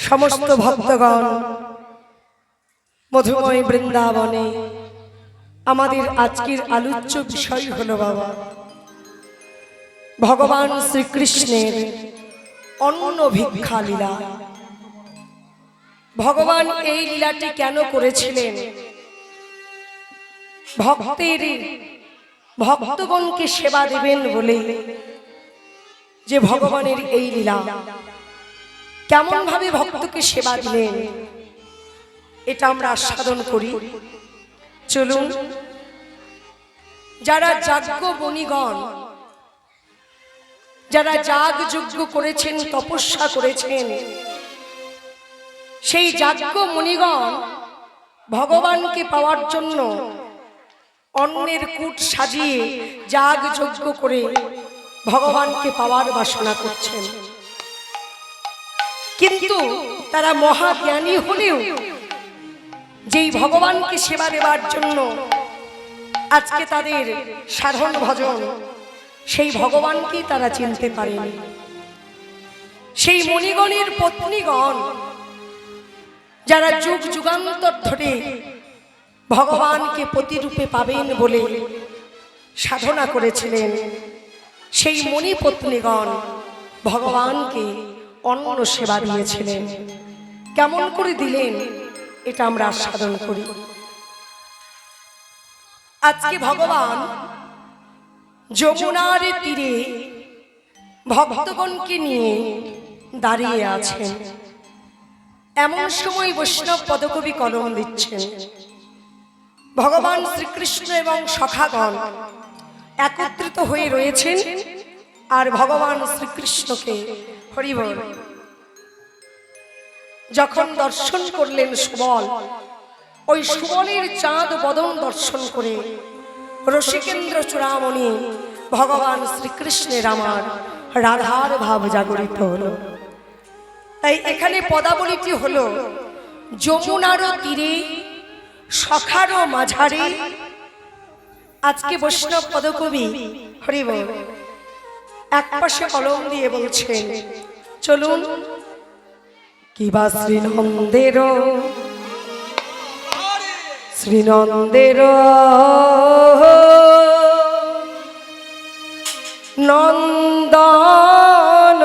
সমস্ত ভক্তগণ মধুময় বৃন্দাবনে আমাদের আজকের আলোচ্য বিষয় হলো বাবা ভগবান শ্রীকৃষ্ণের অন্ন ভিক্ষা লীলা। ভগবান এই লীলাটি কেন করেছিলেন? ভক্তগণকে সেবা দেবেন বলে যে ভগবানের এই লীলা, কেমন ভাবে ভক্তকে সেবা দিলেন এটা আমরা আস্বাদন করি। চলুন, যারা যাজ্ঞ বনিগণ, যারা যাগ যজ্ঞ করেছেন, তপস্যা করেছেন, সেই যাজ্ঞ মুনিগণ ভগবানকে পাওয়ার জন্য অন্নের কূট সাজিয়ে যাগ যজ্ঞ করে ভগবানকে পাওয়ার বাসনা করছেন। কিন্তু তারা মহাজ্ঞানী হলেও যেই ভগবানকে সেবা দেওয়ার জন্য আজকে তাদের সাধন ভজন, সেই ভগবানকেই তারা চিনতে পারেনি। সেই মুনিগণের পত্নীগণ যারা যুগ যুগান্তর ধরে ভগবানকে পতিরূপে পাবেন বলে সাধনা করেছিলেন, সেই মুনি পত্নীগণ ভগবানকে অন্ন সেবা দিয়েছিলেন। কেমন করে দিলেন এটা আমরা আস্বাদন করি। আজকে ভগবান যমুনার তীরে ভক্তগণকে নিয়ে দাঁড়িয়ে আছেন। এমন সময় বৈষ্ণব পদকবি কলম দিচ্ছেন। ভগবান শ্রীকৃষ্ণ এবং সখাগণ একত্রিত হয়ে রয়েছেন আর ভগবান শ্রীকৃষ্ণকে হরি বল যখন দর্শন করলেন সুবল, ওই সুবলের চাঁদ বদন দর্শন করে রসিকেন্দ্র চূড়ামণি ভগবান শ্রীকৃষ্ণের আমার রাধার ভাব জাগরিত হলো। তাই এখানে পদাবলীটি হলো যমুনার তীরে সখারো মাঝারে। আজকে বৈষ্ণব পদকবি হরি বল এক পাশে কলম দিয়ে বলছেন, চলুন কিবা শ্রীনন্দের নন্দন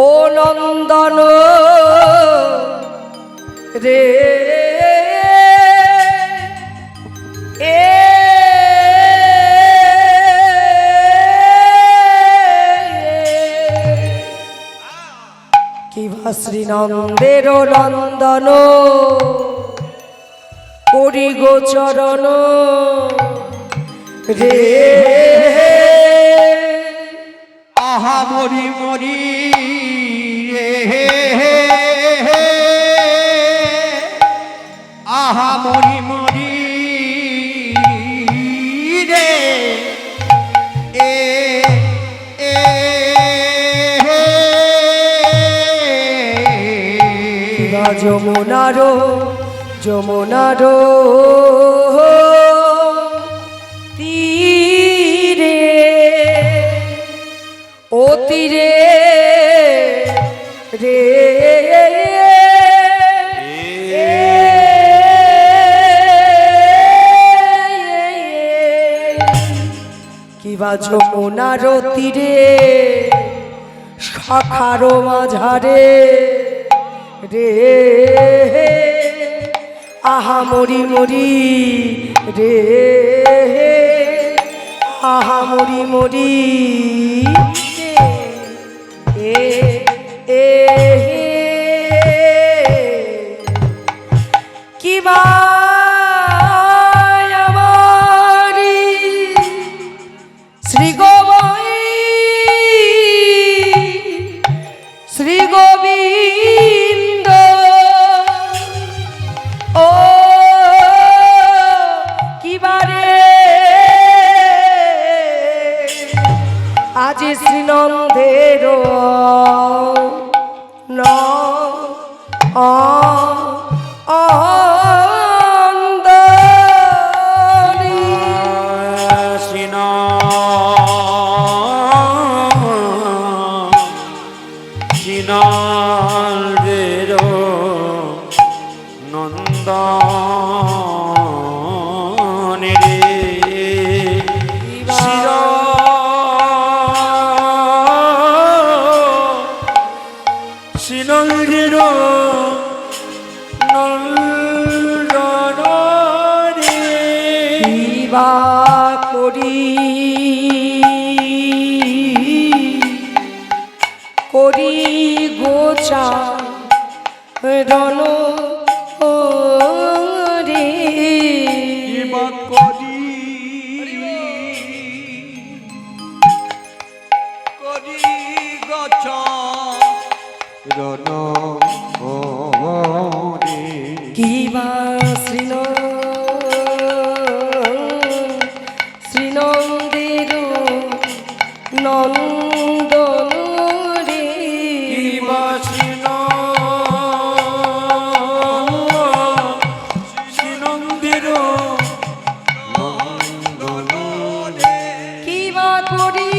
ও নন্দন রে কিবা শ্রীনন্দের নন্দন করি গোচরণ রে আহা মরি মরি আহা মরি মরি রে যমুনারো যমুনারো তীরে ও তীরে রে কিবা যমুনারো তীরে সখারো মাঝারে রে আহা মরি মরি রে আহা মরি মরি এ এ কিবা আমারি শ্রী গোবিন্দ ও কিবারে আজ শ্রীনন্দের ন শ্রীনন্দ শ্রীনন্দের নন্দন রে শির শ্রীনন্দের নন্দন রে কিবা করি করি গোচা রণ রে কিবা করি করি গছ রণ রে কিবা শ্রীনন্দের নন্দন রে শ্রীনন্দের কিবা করি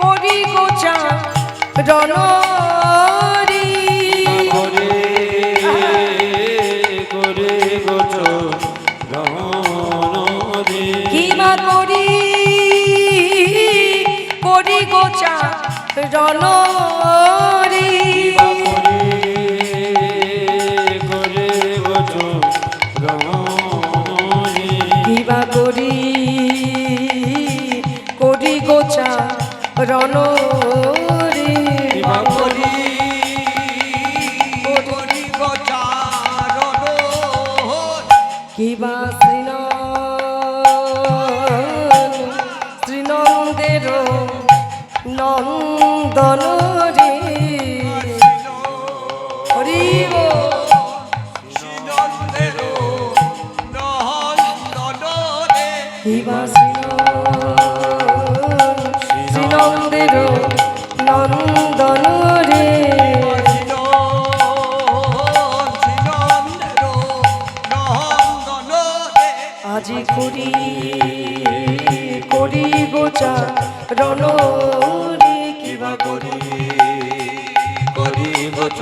করি গোচা রণ রে করে করে গোচ রণরে কিবা করি করি গোচা রণ রে করে গোচ রণরে কিবা করি করি গোচা রণ রে করি করি গছ রণ কিবা শ্রীনন্দের নন্দন রে হরি বল। শ্রীনন্দের নন্দন রে কিবা শ্রীনন্দের নন্দন রে আজি করি করি গোচা রণ রে কিবা করি করি গোচ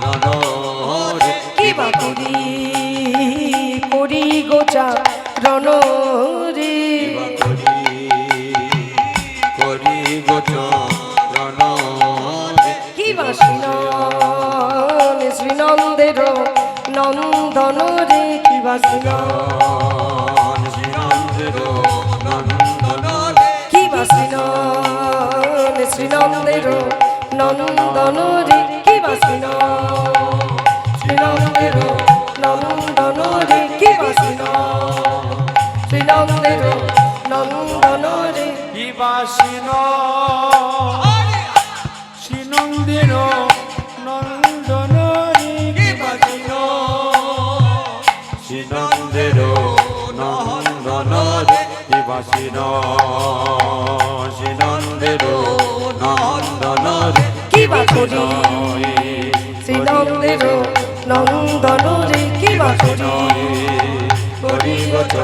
রণরে কিবা করি করি গোচা রণ রে করি গোচ রণরে কিবা শ্রীনন্দের নন্দন রে কিবা শ্রীনন্দের নন্দন কিবা শ্রীনন্দের নন্দন রে কিবা শ্রীনন্দের নন্দন রে কিবা শ্রীনন্দের নন্দন রে বিবাসীন শ্রীনন্দির নন্দন বিবাসীন শ্রীনন্দির নন্দন বিবাসীন শ্রীনন্দির নন্দন কিবা করি শ্রীনন্দের নন্দন রে কিবা করি করি গছ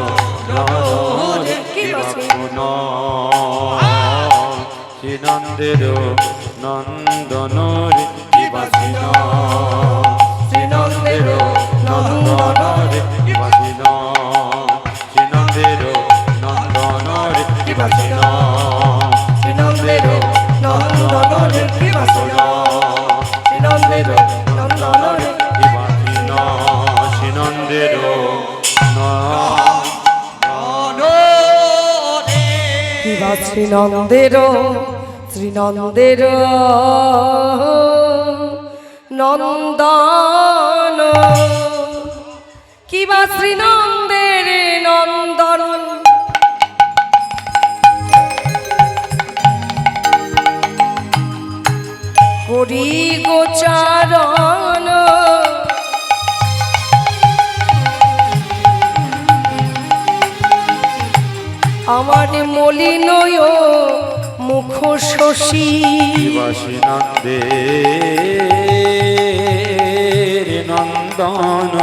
কিবা শ্রীনন্দের নন্দন বিবাসীন শ্রীনন্দের নন্দন বিবাসীন শ্রীনন্দের নন্দন বিবাসীন শ্রীনন্দের নন্দন রে কিবা শ্রীনন্দের নন্দন রে বিবাসীন শ্রীনন্দের কিবা শ্রীনন্দের নন্দন কিবা শ্রীনন্দের নন্দন করি গোচারণ আমার মলিনয় মুখ শশী বিবাসীনন্দের নন্দন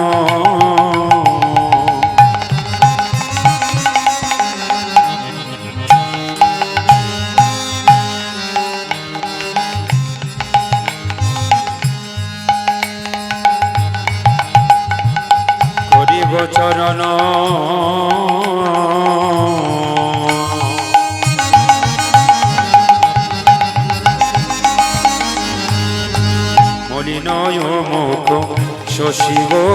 মলিনয় মুখ শশী গো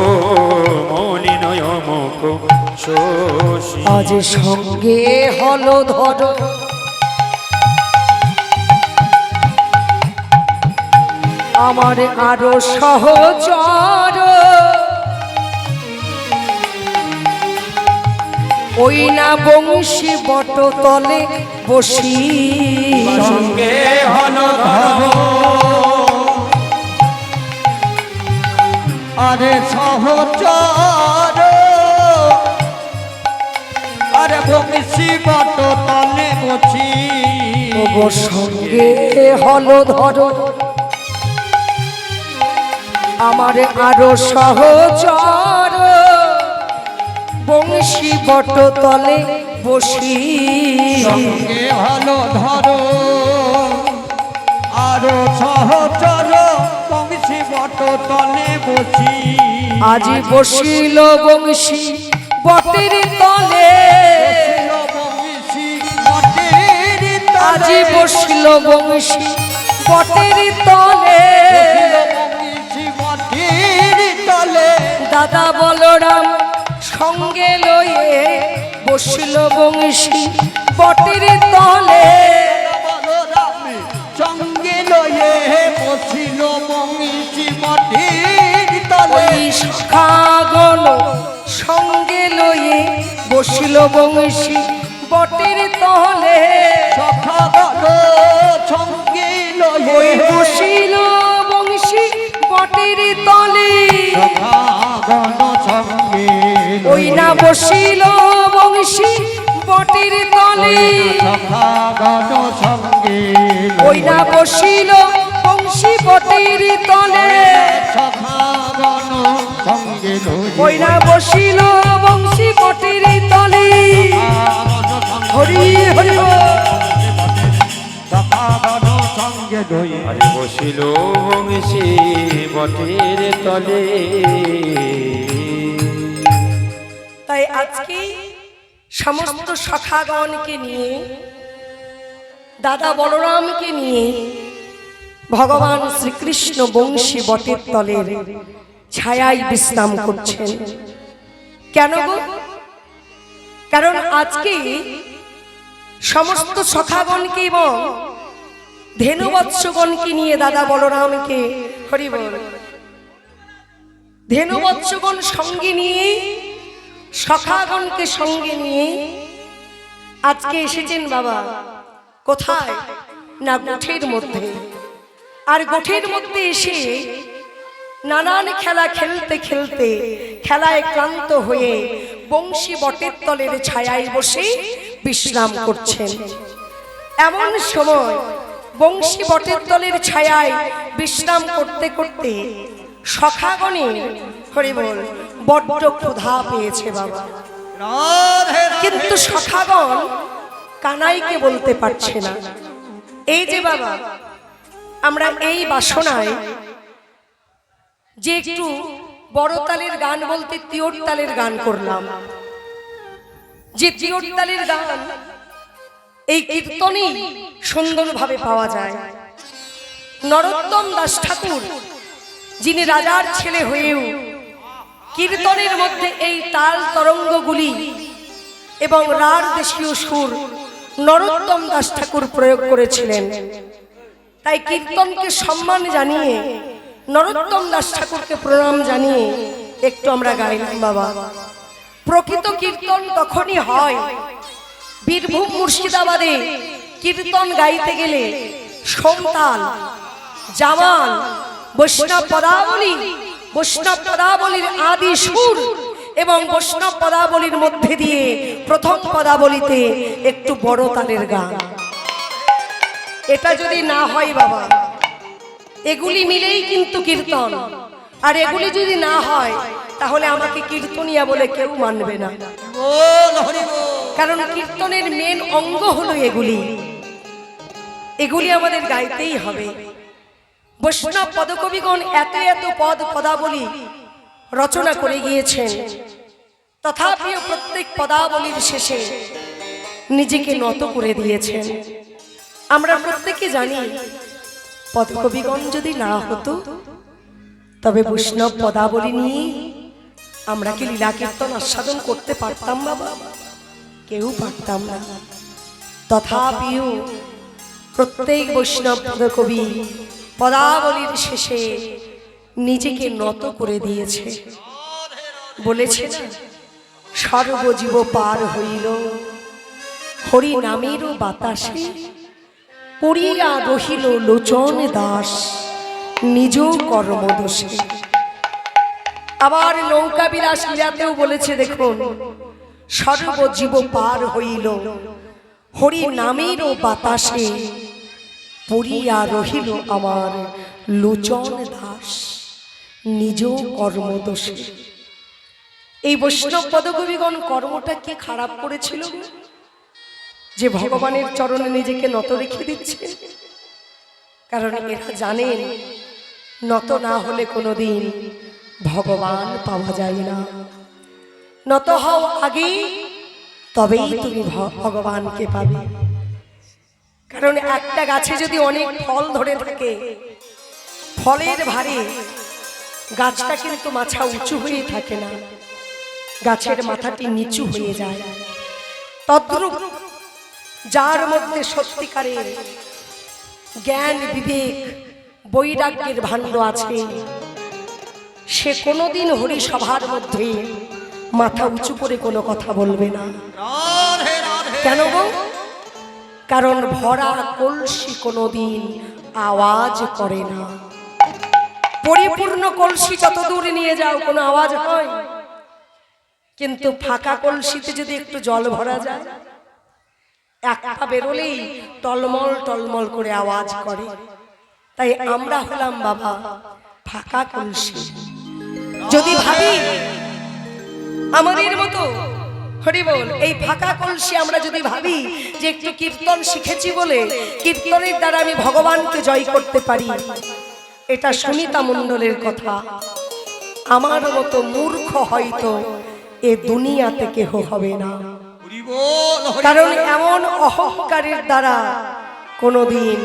মলিনয় মুখ শশী আজ সঙ্গে হলো ধর আমার আরো সহচর ওই না বংশী বটতলে বসি সঙ্গে হলো ধর আরে সহচর আরে বংশী বট তলে বসি ওগো সঙ্গে হলো ধর আমার আরো সহচর বংশী বটতলে বসি সঙ্গে হলো ধর আরো সহচর বংশী বট তলে বসি আজি বসিল বংশী বটের তলে বংশী বটের আজি বসিল বংশী বটের তলে বংশী বটের তলে দাদা বলরাম সঙ্গে লয়ে বসিল বংশী বটের তলে বলরামে সঙ্গে লয়ে বসিল বংশী বটের তলে ওই সখাগণ সঙ্গে লয়ে বসিল বংশী বটের তলে সখা গণ সঙ্গে লয়ে ওই বসিল বংশী বটের তলে সখা গণ সঙ্গে ওই না বসিল বংশী বটের তলে সখা গণ সঙ্গে ওই না বসিল বংশী বটের তলে সখা গণ সঙ্গে ওই না বসিল বংশী বটের তলে হরি হরি বল। সখা গণ সঙ্গে লয়ে আরে বসিল বংশী বটের তলে তাই আজকে সমস্ত সখাগণকে নিয়ে দাদা বলরামকে নিয়ে ভগবান শ্রীকৃষ্ণ বংশী বটের তলের ছায়ায় বিশ্রাম করছেন। কেন গো? কারণ আজকে সমস্ত সখাগণকে এবং ধেনুবৎসগণকে নিয়ে দাদা বলরামকে হরি বল ধেনুবৎসগণ সঙ্গে নিয়ে সখাগণকে সঙ্গে নিয়ে আজকে এসেছেন বাবা কোথায় না গোঠের মধ্যে। আর গোঠের মধ্যে এসে নানান খেলা খেলতে খেলতে খেলায় ক্লান্ত হয়ে বংশী বটের তলের ছায়ায় বসে বিশ্রাম করছেন। এমন সময় বংশী বটের তলের ছায়ায় বিশ্রাম করতে করতে সখাগণে হরি বল বড্ড ক্ষুধা পেয়েছে বাবা। কিন্তু সখাগণ কানাইকে বলতে পারছে না। এই যে বাবা আমরা এই বাসনায় যে একটু বড় তালের গান বলতে তিওর তালের গান করলাম, যে তিওর তালের গান এই কীর্তনেই সুন্দরভাবে পাওয়া যায়। নরোত্তম দাস ঠাকুর যিনি রাজার ছেলে হয়েও কীর্তনের মধ্যে এই তাল তরঙ্গগুলি এবং রার দেশীয় সুর নরোত্তম দাস ঠাকুর প্রয়োগ করেছিলেন। তাই কীর্তনকে সম্মান জানিয়ে নরোত্তম দাস ঠাকুরকে প্রণাম জানিয়ে একটু আমরা গাইলাম বাবা। প্রকৃত কীর্তন তখনই হয় বীরভূম মুর্শিদাবাদে কীর্তন গাইতে গেলে সোমতাল, জামাল, বৈষ্ণব পদাবলীর আদি সুর এবং বৈষ্ণব পদাবলীর মধ্যে দিয়ে প্রথম পদাবলীতে একটু বড় তালের গান। এটা যদি না হয় বাবা, এগুলি মিলেই কিন্তু কীর্তন। আর এগুলি যদি না হয় তাহলে আমাকে কীর্তনিয়া বলে কেউ মানবে না। কারণ কীর্তনের মেন অঙ্গ হলো এগুলি, এগুলি আমাদের গাইতেই হবে। বৈষ্ণব পদকবিগণ এত এত পদ পদাবলী রচনা করে গিয়েছেন, তথাপিও প্রত্যেক পদাবলীর শেষে নিজেকে নত করে দিয়েছেন। আমরা প্রত্যেকে জানি পদকবিগণ যদি না হতো তবে বৈষ্ণব পদাবলী নিয়ে আমরা কি লীলা কীর্তন আস্বাদন করতে পারতাম বাবা? কেউ পারতাম না। তথাপিও প্রত্যেক বৈষ্ণব কবি পদাবলীর শেষে নিজেকে নত করে দিয়েছে। বলেছে না, সর্বজীব পার হইল হরি নামেরও বাতাসে, পড়িয়া রহিল লোচন দাস নিজ কর্মদোষে। আবার নৌকা বিলাস লীলাতেও বলেছে, দেখুন, সর্বজীব পার হইল হরি নামেরও বাতাসে, পড়িয়া রহিল আমার লোচন দাস নিজ কর্মদোষে। এই বৈষ্ণব পদকবিগণ কর্মটা কি খারাপ করেছিল যে ভগবানের চরণে নিজেকে নত রেখে দিচ্ছে? কারণ এরা জানেন নত না হলে কোনোদিন ভগবান পাওয়া যায় না। নত হও আগে, তবেই তুমি ভগবানকে পাবে। কারণ একটা গাছে যদি অনেক ফল ধরে থাকে, ফলের ভারে গাছটা কিন্তু মাথা উঁচু হয়ে থাকে না, গাছের মাথাটি নিচু হয়ে যায়। তদ্রূপ যার মধ্যে সত্যিকারের জ্ঞান, বিবেক, বৈরাগ্যের ভাণ্ড আছে, সে কোনোদিন হরিসভার মধ্যে মাথা উঁচু করে কোনো কথা বলবে না। কেন গো? কারণ ভরা কলসি কোনোদিন আওয়াজ করে না। পরিপূর্ণ কলসি যত দূরে নিয়ে যাও কোনো আওয়াজ হয়, কিন্তু ফাঁকা কলসিতে যদি একটু জল ভরা যায়, একটা বেরোলেই টলমল টলমল করে আওয়াজ করে। তাই আমরা হলাম বাবা ফাঁকা কলসি। যদি ভাবি আমাদের মতো হরি বল, এই ফাঁকা কলসি আমরা যদি ভাবি যে একটু কীর্তন শিখেছি বলে কীর্তনের দ্বারা আমি ভগবানকে জয় করতে পারি, এটা সুনিতা মণ্ডলের কথা। আমার মতো মূর্খ হয়তো এ দুনিয়াতে কেহ হবে না। কারণ এমন অহংকারের দ্বারা কোনোদিন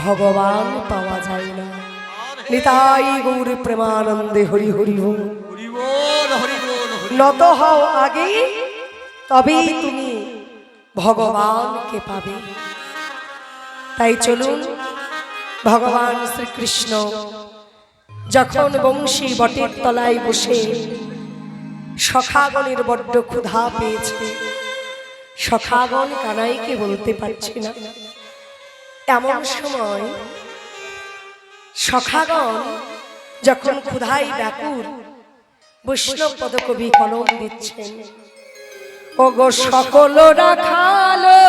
ভগবান পাওয়া যায় না। নিতাই গৌর প্রেমানন্দে হরি হরি বল। নত হও আগে, তবেই তুমি ভগবানকে পাবে। তাই চলুন, ভগবান শ্রীকৃষ্ণ যখন বংশী বটের তলায় বসে সখাগণের বড্ড ক্ষুধা পেয়েছে, সখাগণ কানাইকে বলতে পারছে না, এমন সময় সখাগণ যখন ক্ষুধায় ব্যাকুল, বৈষ্ণব পদকবি কলম দিচ্ছেন, ওগো সকল রাখালো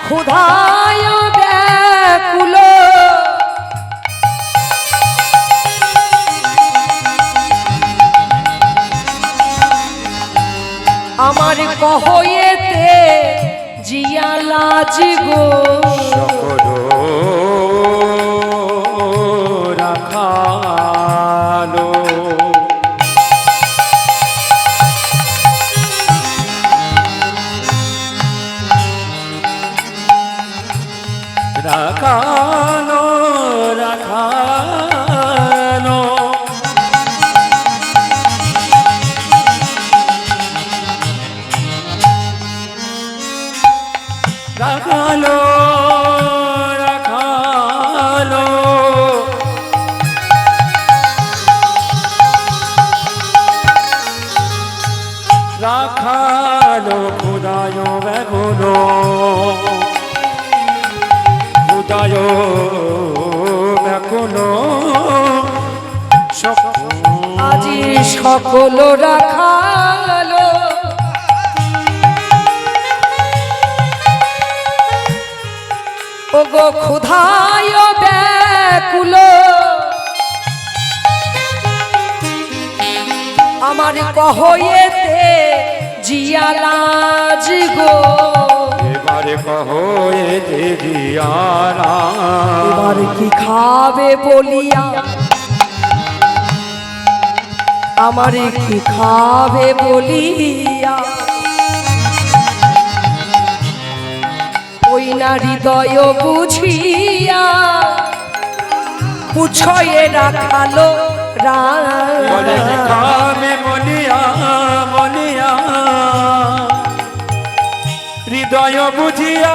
ক্ষুধায় ব্যাকুল, আমার কহয়েতে জিয়ালাজ গো, সকল রাখালো রাখালো রাখালো রাখালো রাখালো রাখালো খুদায় ব্যাকুলো খুদায় ব্যাকুলো আজি সকল রাখালো ওগো ক্ষুধায় ব্যাকুল, আমার কহয়েতে জিয়ালাজ গো, এবারে কহয়েতে জিয়ালাজ, এবার কি খাবে বলিয়া, আমারে কি খাবে বলিয়া, ওই কতই না হৃদয় বুঝিয়া পুছয়ে রাখালো বলে কামে মনিয়া মনিয়া হৃদয় বুঝিয়া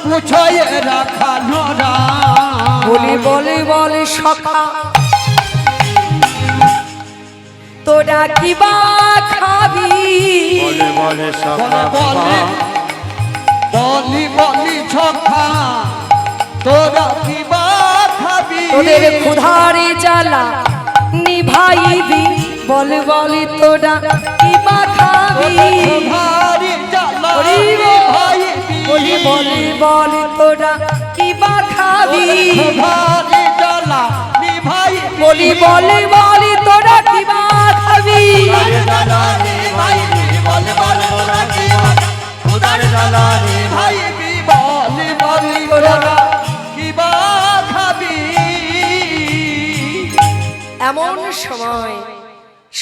মুছয়ে রাখালো বলি বলে বলে সখা তোরা কি বা খাবি বলে বলে সখা বলে বলি বলি ছখা তোরা কি বা খাবি তোদের ক্ষুধারে জ্বালা নিভাইবি বল বলে তোরা কি বা খাবি ভারি জ্বালা বলি বলি বলি তোরা কি বা খাবি ভারি জ্বালা নিভাই বলি বলি বলি তোরা কি বা খাবি জ্বালা নিভাই বলে বলে তোরা কি বা উদার জ্বালা নিভাই বলি বলি তোরা কি বা খাবি এমন সময়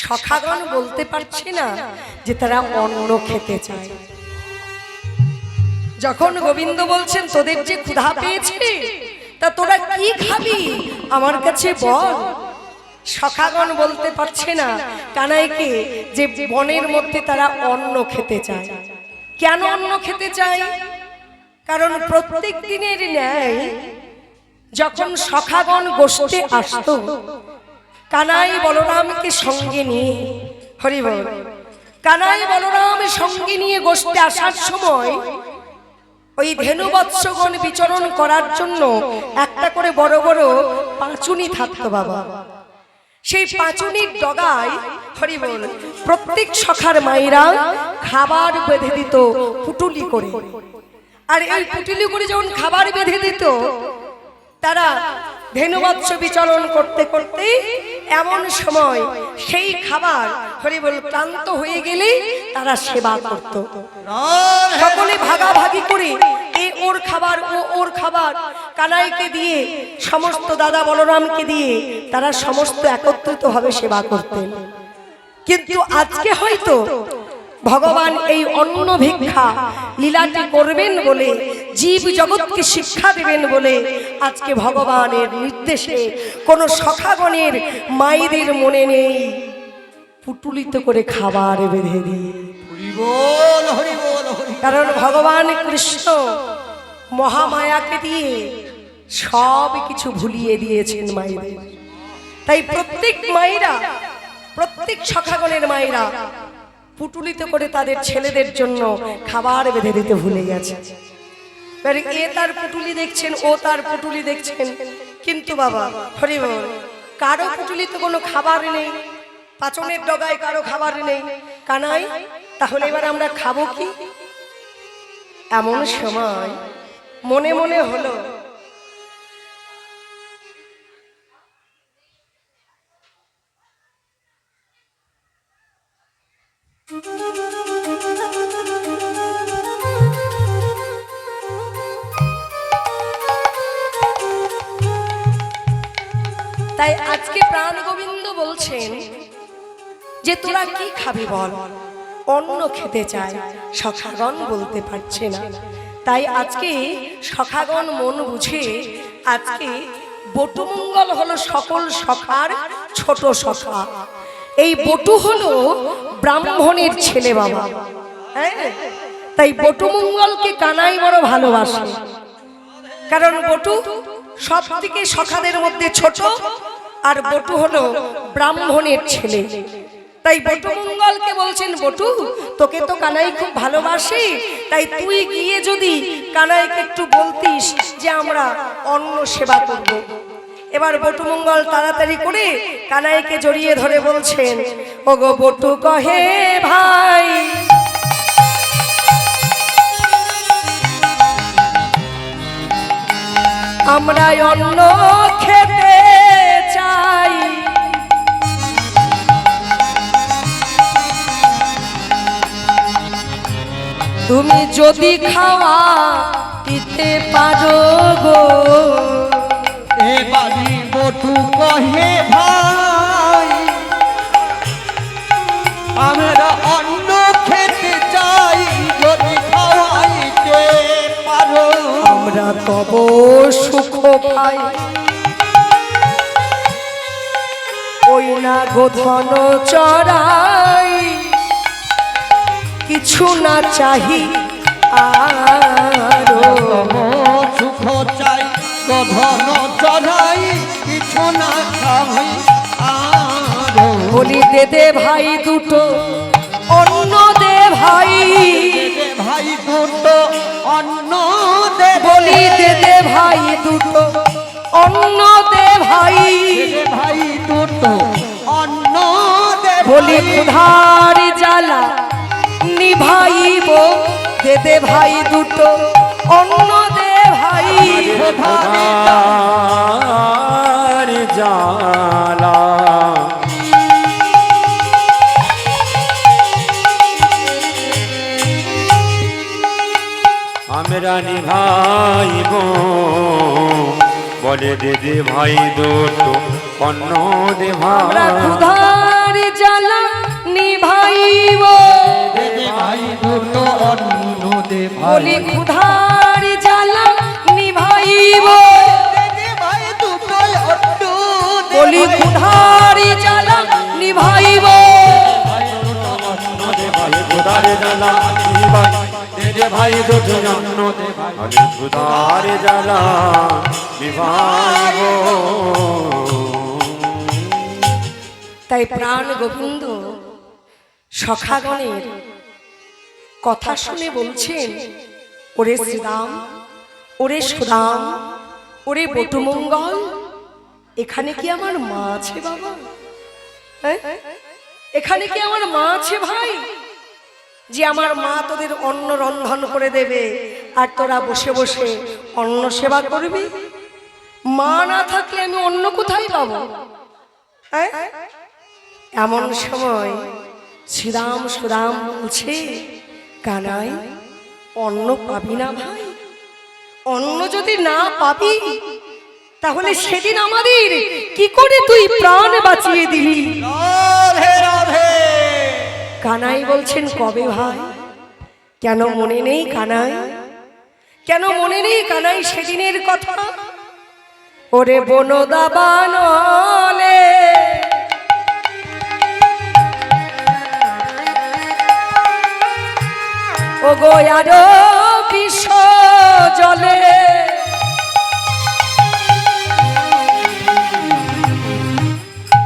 সখাগণ বলতে পারছে না যে তারা অন্ন খেতে চায়। যখন গোবিন্দ বলছেন তোদের যে ক্ষুধা পেয়েছে তা তোরা কি খাবি আমার কাছে বল, সখাগণ বলতে পারছে না কানাইকে যে বনের মধ্যে তারা অন্ন খেতে চায়। কেন অন্ন খেতে চায়? কারণ প্রত্যেক দিনের ন্যায় যখন সখাগণ গোষ্ঠে আসতো কানাই বলরামকে সঙ্গে নিয়ে, হরি বল, কানাই বলরাম সঙ্গে নিয়ে গোষ্ঠে আসার সময় ওই ধেনুবৎসগণ বিচরণ করার জন্য একটা করে বড় বড় পাঁচুনি থাকতো বাবা। সেই পাঁচুনির ডগায়, হরি বল, প্রত্যেক সখার মায়েরা খাবার বেঁধে দিত পুটুলি করে। আর এই পুটুলি করে যখন খাবার বেঁধে দিত তারা ধেনুবৎস বিচরণ করতে করতে এমন সময় সেই খাবার, হরি বল, ক্লান্ত হয়ে গেলে তারা সেবা করত। সকলে ভাগাভাগি করে এ ওর খাবার ও ওর খাবার কানাইকে দিয়ে, সমস্ত দাদা বলরামকে দিয়ে তারা সমস্ত একত্রিতভাবে সেবা করতেন। কিন্তু আজকে হয়তো ভগবান এই অন্ন ভিক্ষা লীলাটি করবেন বলে, জীব জগৎকে শিক্ষা দেবেন বলে আজকে ভগবানের নির্দেশে কোন সখাগণের মায়েদের মনে নেই পুটুলিত করে খাবার বেঁধে দিয়ে। কারণ ভগবান কৃষ্ণ মহামায়াকে দিয়ে সব কিছু ভুলিয়ে দিয়েছেন মায়েদের। তাই প্রত্যেক মায়েরা, প্রত্যেক সখাগণের মায়েরা পুটুলিত করে তাদের ছেলেদের জন্য খাবার বেঁধে দিতে ভুলে গেছে। এ তার পুটুলি দেখছেন, ও তার পুটুলি দেখছেন, কিন্তু বাবা হরি বল, কারো পুটুলিতে কোনো খাবার নেই, পাচনের ডগায় কারো খাবার নেই। কানাই, তাহলে এবার আমরা খাবো কি? এমন সময় মনে মনে হলো তাই আজকে প্রাণ গোবিন্দ বলছেন যে তোরা কি খাবি বল, অন্ন খেতে চায়। সখাগণ বলতে পারছে না। তাই আজকে সখাগণ মন বুঝে আজকে বটুমঙ্গল হলো সকল সখার ছোট সখা। এই বটু হলো ব্রাহ্মণের ছেলে বাবা, হ্যাঁ। তাই বটুমঙ্গলকে কানাই বড় ভালোবাসে, কারণ বটু সব থেকে সখাদের মধ্যে ছোট, আর বটু হলো ব্রাহ্মণের ছেলে। তাই বটুমঙ্গলকে বলছেন, বটু তোকে তো কানাই খুব ভালোবাসে, তাই তুই গিয়ে যদি কানাইকে একটু বলতিস যে আমরা অন্ন সেবা করব। এবার বটুমঙ্গল তাড়াতাড়ি করে কানাইকে জড়িয়ে ধরে বলছেন, ওগো বটু কহে ভাই, আমরা অন্ন খেতে চাই, তুমি যদি খাওয়া দিতে পারো গো। এবারে বটু কহে ভাই, আমরা অন্ন খেতে চাই, যদি খাওয়াইতে আমরা তব সুখ পাই, ওই না গোধন চড়াই, কিছু না চাহি আরো। সুখ চাই গধন চড়াই, কিছু না চাই আরো। বলি দে দে ভাই দুটো অন্ন দে ভাই, ভাই দুটো অন্ন দে, বলি দে দে ভাই দুটো অন্ন দে ভাই, ভাই দুটো অন্ন দে, বলি ক্ষুধার জ্বালা নিভাইব, দে দে ভাই দুটো অন্ন দে ভাই। খোদার জালা আমরা নিভাইব, বলে দে দে ভাই দুটো অন্ন দে আমরা ভাই। ক্ষুধার জ্বালা নিভাইব, ভাই দুটো অন্ন দে, বলি ক্ষুধার জ্বালা নিভাইব, ভাই দুটো অন্ন দে, বলি ক্ষুধার জ্বালা নিভাইব। খোদার জ্বালা নিভাই, দে দে ভাই দুটো অন্ন দে ভাই। খোদার জ্বালা নিভাইব। তাই প্রাণ গোবিন্দ সখাগণের কথা শুনে বলছেন, ওরে শ্রীরাম, ওরে সুরাম, ওরে বটুমঙ্গল, এখানে কি আমার মা আছে বাবা? হ্যাঁ? এখানে কি আমার মা আছে ভাই, যে আমার মা তোদের অন্ন রন্ধন করে দেবে আর তোরা বসে বসে অন্ন সেবা করবি? মা না থাকলে আমি অন্ন কোথায় পাবো? হ্যাঁ? এমন সময় শ্রীরাম সুরাম বলছে, কানাই অন্ন পাবি না ভাই? অন্ন যদি না পাবি তাহলে সেদিন আমাদের কি করে তুই প্রাণ বাঁচিয়ে দিলি? রাধে রাধে। কানাই বলছেন, কবে ভাই? কেন মনে নেই কানাই? কেন মনে নেই কানাই সেদিনের কথা? ওরে বনদা বানলে, ও গো আরো বিশ্ব জলে,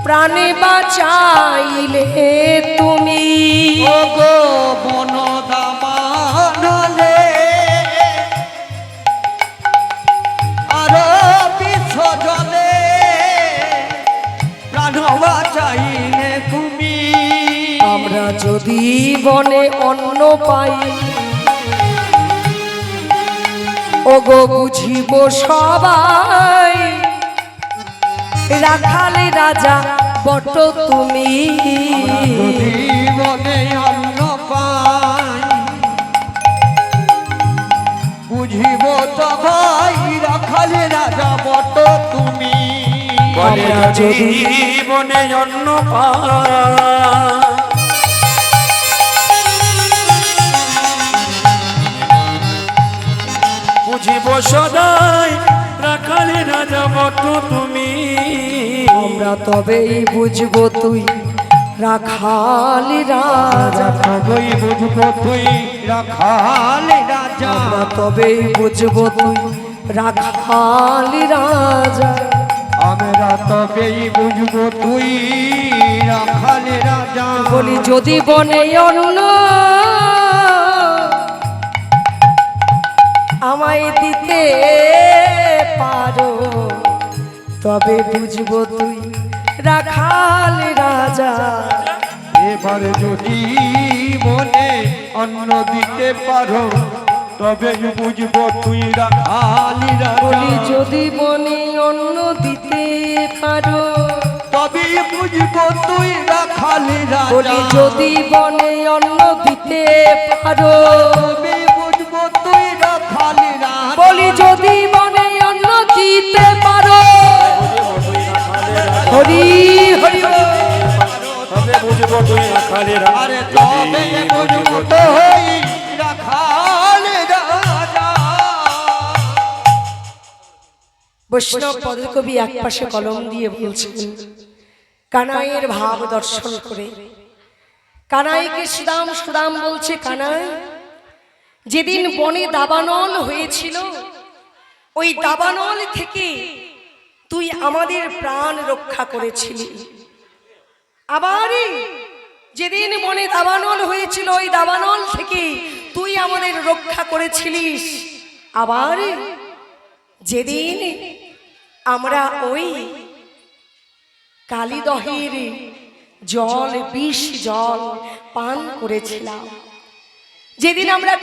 প্রাণে বাঁচাইলে তুমি, ও গো বনদা বানলে, আরো বিশ্ব জলে, প্রাণ বাঁচাইলে তুমি। আমরা যদি বনে অন্ন পাই, ওগো বুঝিব সবাই, রাখালে রাজা বট তুমি। যদি বনে অন্ন পাই, বুঝিব সবাই, রাখালে রাজা বট তুমি। বলে আমরা যদি জীবনে অন্ন পাই, বুঝিব সদাই, রাখালে রাজা বট তুমি। আমরা তবেই বুঝবো তুই রাখালি রাজা, তবেই বুঝবো তুই রাখালে রাজা। আমরা তবেই বুঝবো তুই রাখালি রাজা। আমরা তবেই বুঝবো তুই রাখালে রাজা। বলি যদি বনে অন্ন আমায় দিতে পারো, তবে বুঝবো তুই রাখাল রাজা। এবার যদি মনে অন্ন দিতে পারো, তবে বুঝবো তুই রাখালি বলি রাজা। যদি বনে অন্ন দিতে পারো, তবে বুঝবো তুই রাখালি বলি রাজা। যদি বনে অন্ন দিতে পারো, তবে বুঝবো তুই রাখালি রাজা। বলি যদি বনে অন্ন দিতে পারো, হরি হরি বল। তবে বুঝবো তুই রাখালে আরে তবে বুঝবো তুই রাখালি রাজা। বৈষ্ণব পদকবি একপাশে কলম দিয়ে বলছেন, কানাইয়ের ভাব দর্শন করে কানাইকে সুদাম সুদাম বলছে, কানাই যেদিন বনে দাবানল হয়েছিল, ওই দাবানল থেকে তুই আমাদের প্রাণ রক্ষা করেছিলি। আবার যেদিন বনে দাবানল হয়েছিল, ওই দাবানল থেকে তুই আমাদের রক্ষা করেছিলিস। আবার যেদিন আমরা ওই কালিদহের জল, বিষ জল পান করেছিলাম, যেদিন আমরা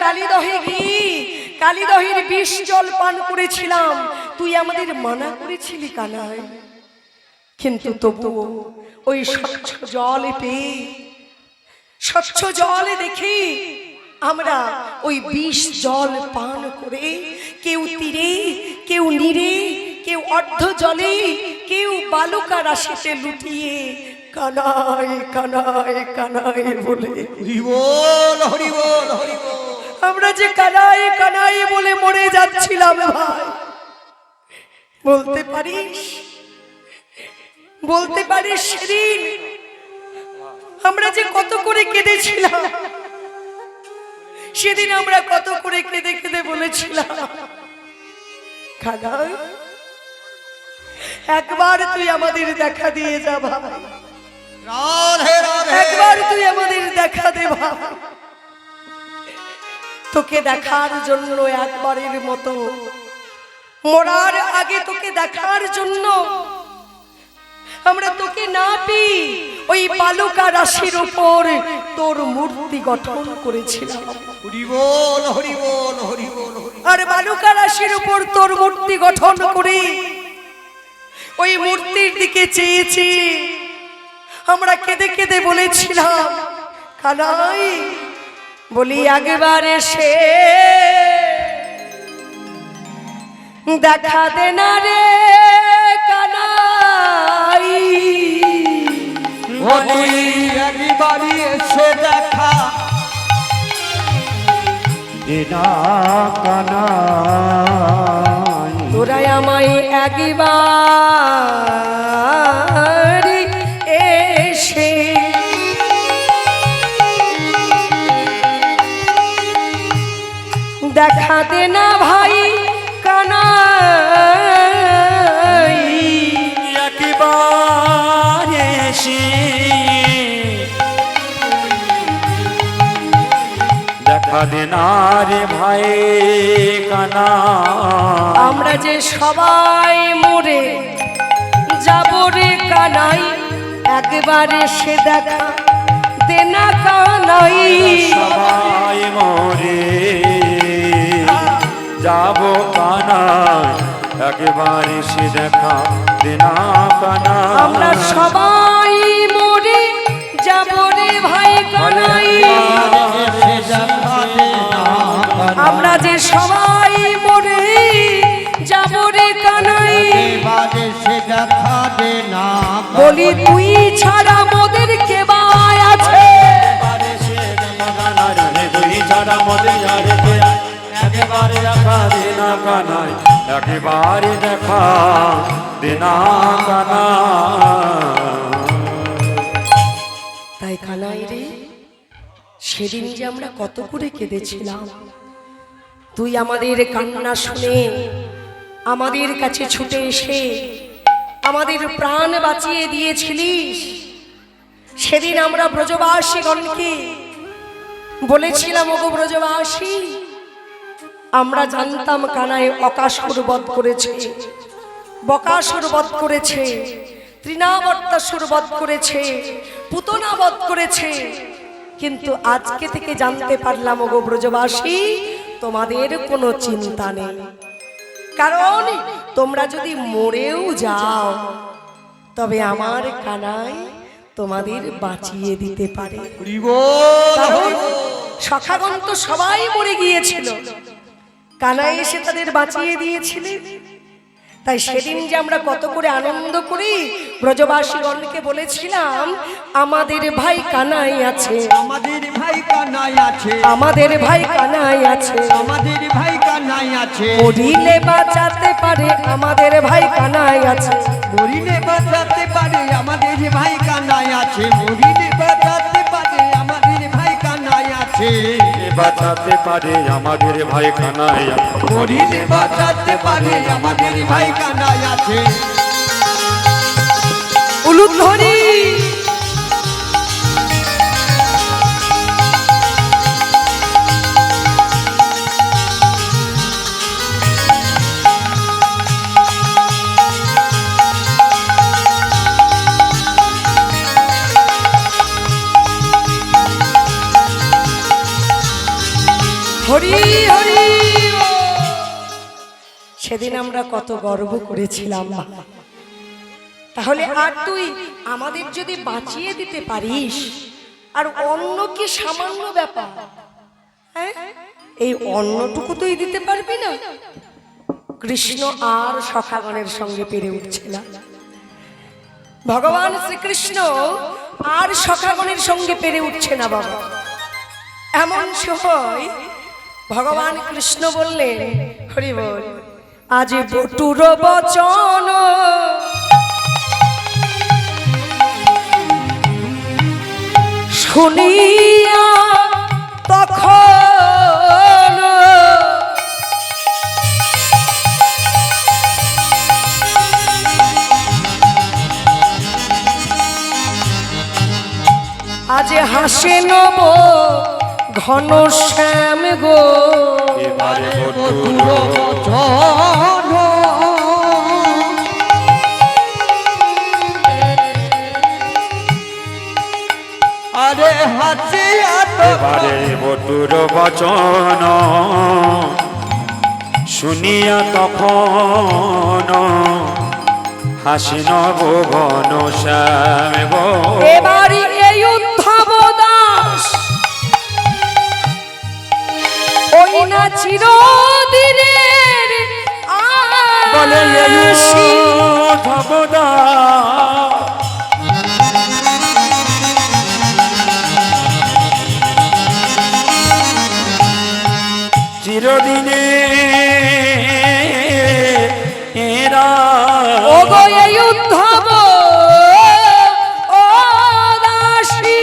কালিদহের বিষ জল পান করেছিলাম, তুই আমাদের মানা করেছিলি কানাই। কিন্তু তবুও ওই স্বচ্ছ জল পেয়ে, স্বচ্ছ জল দেখে আমরা ওই বিষ জল পান করে কেউ তীরে, কেউ নীরে, কেউ অর্ধ জলে, কেউ বালুকা রাশিতে লুটিয়ে কানাই কানাই কানাই বলে হরি বল, হরি বল, হরি বল। আমরা যে কানাই কানাই বলে মরে যাচ্ছিলাম ভাই, বলতে পারিস, বলতে পারিস সেদিন আমরা যে কত করে কেঁদেছিলাম, সেদিন আমরা কত করে কেঁদে কেঁদে বলেছিলাম, কানাই একবার তুই আমাদের দেখা দিয়ে যা ভাই, রাধে রাধে। একবার তুই আমাদের দেখা দে ভাই। তোকে দেখার জন্য একবারের মতো, মরার আগে তোকে দেখার জন্য আমরা তোকে না পেয়ে ওই বালুকা রাশির উপর তোর মূর্তি গঠন করেছিলাম। হরি বল, হরি বল, হরি বল, হরি বল। আর বালুকা রাশির উপর তোর মূর্তি গঠন করে ওই মূর্তির দিকে চেয়েছি, আমরা কেঁদে কেঁদে বলেছিলাম, কানাই বলি একবার এসে দেখা দে না রে কানাই, বলি একবারই এসে দেখা দিনা কানাই। তোরা আমায় একবার এসে দেখা দে না ভাই কানাই, একবার এসে দেখা দেনা রে ভাই কানাই। আমরা যে সবাই মরে যাব রে কানাই, একবার এসে দেখা দে না কানাই। সবাই মরে যাব কানাই, একবার এসে দেখা দেনা কানাই। আমরা সবাই মরে যাব রে ভাই কানাই, আমরা যে সবাই মরে যাব রে কানাই। বলি তুই ছাড়া মোদের কে ভাই আছে, তুই ছাড়া মধ্যে আর কে, একেবারে দেখা দেনা কানাই, একেবারে দেখা দেনা কানাই। তাই কানাই রে, সেদিন যে আমরা কত করে কেঁদেছিলাম, তুই আমাদের কান্না শুনে আমাদের কাছে ছুটে এসে আমাদের প্রাণ বাঁচিয়ে দিয়েছিলিস। সেদিন আমরা ব্রজবাসীগণকে বলেছিলাম, ওগো ব্রজবাসী, আমরা জানতাম কানাই অকাসুর বধ করেছে, বকাসুর বধ করেছে, তৃণাবর্তাসুর বধ করেছে, পুতনা বধ করেছে, কিন্তু আজকে থেকে জানতে পারলাম ওগো ব্রজবাসী, তোমাদের কোনো চিন্তা নেই, কারণ তোমরা যদি মরেও যাও তবে আমার কানাই তোমাদের বাঁচিয়ে দিতে পারে। হরি বল, কারণ সখাগণ তো সবাই মরে গিয়েছিল, কানাই এসে তাদের বাঁচিয়ে দিয়েছিলেন। তাই সেদিন যে আমরা কত করে আনন্দ করি, ব্রজবাসীগণকে বলেছিলাম আমাদের ভাই কানাই আছে, আমাদের ভাই কানাই কানাই আছে, আমাদের ভাই কানাই আছে, আমাদের ভাই কানাই আছে, মরিলে বাঁচাতে পারে আমাদের ভাই কানাই আছে, মরিলে বাঁচাতে পারে আমাদের ভাই কানাই আছে, মরিলে বাঁচাতে পারে আমাদের ভাই কানাই আছে, বাঁচাতে পারে আমাদের ভাই কানাই আছে, মরিলে বাঁচাতে পারে আমাদের ভাই কানাই আছে। উলুদ ধরি হরি হরি সেদিন আমরা কত গর্ব করেছিলাম। তাহলে আর তুই আমাদের যদি বাঁচিয়ে দিতে পারিস, আর অন্য কি সামান্য ব্যাপার, হ্যাঁ এই অন্নটুকু তুই দিতে পারবি না? কৃষ্ণ আর সখাগণের সঙ্গে পেরে উঠছে না। ভগবান শ্রীকৃষ্ণ আর সখাগণের সঙ্গে পেরে উঠছে না বাবা। এমন সময় ভগবান কৃষ্ণ বললেন, হরি বল, আজ বটুর বচন শুনিয়া তখন আজ হাসে নব ঘন শ্যাম গো, এবারে বটুর বচন আরে হাসিয়া এবারে বটুর বচন শুনিয়া তখন হাসি নব ঘন শ্যাম গো। এবারে এই উদ্ধব দাস ওই না চিরদিনের বলে আশি, ধবদা চিরদিনে এরা ওগো এই উদ্ধব ও দাসী,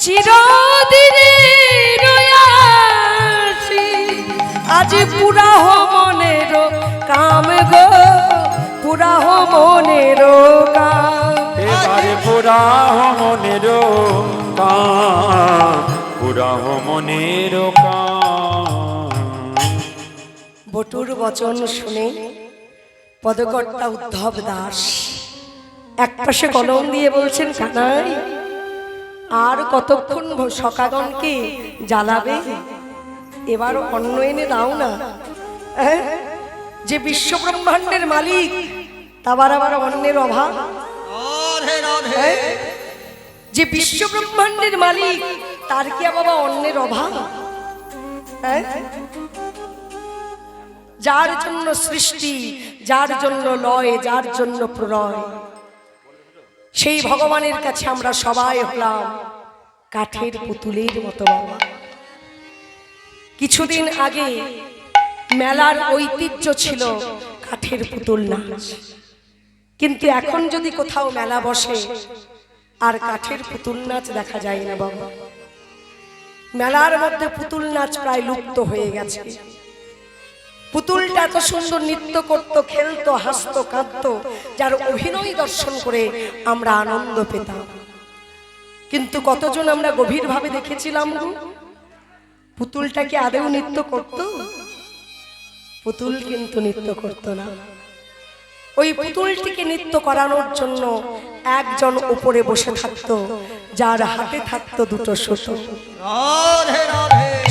চিরদিনের আশি, আজ পুরাহ মনের কাম গো, পুরাহ মনের কাম। এবারে পুরাহ মনের কাম, পুরাহ মনের কাম। বটুর বচন শুনে পদকর্তা উদ্ধব দাস একপাশে কলম দিয়ে বলছেন, কানাই আর কতক্ষণ সখাগণকে জ্বালাবে, এবার অন্ন এনে দাও না। হ্যাঁ? যে বিশ্ব ব্রহ্মাণ্ডের মালিক তাবার আবার অন্যের অভাব, হ্যাঁ? যে বিশ্ব ব্রহ্মাণ্ডের মালিক তার কি বাবা অন্যের অভাব? হ্যাঁ? যার জন্য সৃষ্টি, যার জন্য লয়, যার জন্য প্রলয়, সেই ভগবানের কাছে আমরা সবাই হলাম কাঠের পুতুলের মতো বাবা। কিছুদিন আগে মেলার ঐতিহ্য ছিল কাঠের পুতুল নাচ, কিন্তু এখন যদি কোথাও মেলা বসে আর কাঠের পুতুল নাচ দেখা যায় না বাবা। মেলার মধ্যে পুতুল নাচ প্রায় লুপ্ত হয়ে গেছে। পুতুলটা এত সুন্দর নৃত্য করত, খেলতো, হাসতো, কাঁদতো, যার অভিনয় দর্শন করে আমরা আনন্দ পেতাম। কিন্তু কতজন আমরা গভীরভাবে দেখেছিলাম পুতুলটা কি আদৌ নৃত্য করত? পুতুল কিন্তু নৃত্য করত না। ওই পুতুলটিকে নৃত্য করানোর জন্য একজন উপরে বসে থাকতো, যার হাতে থাকতো দুটো সুতো।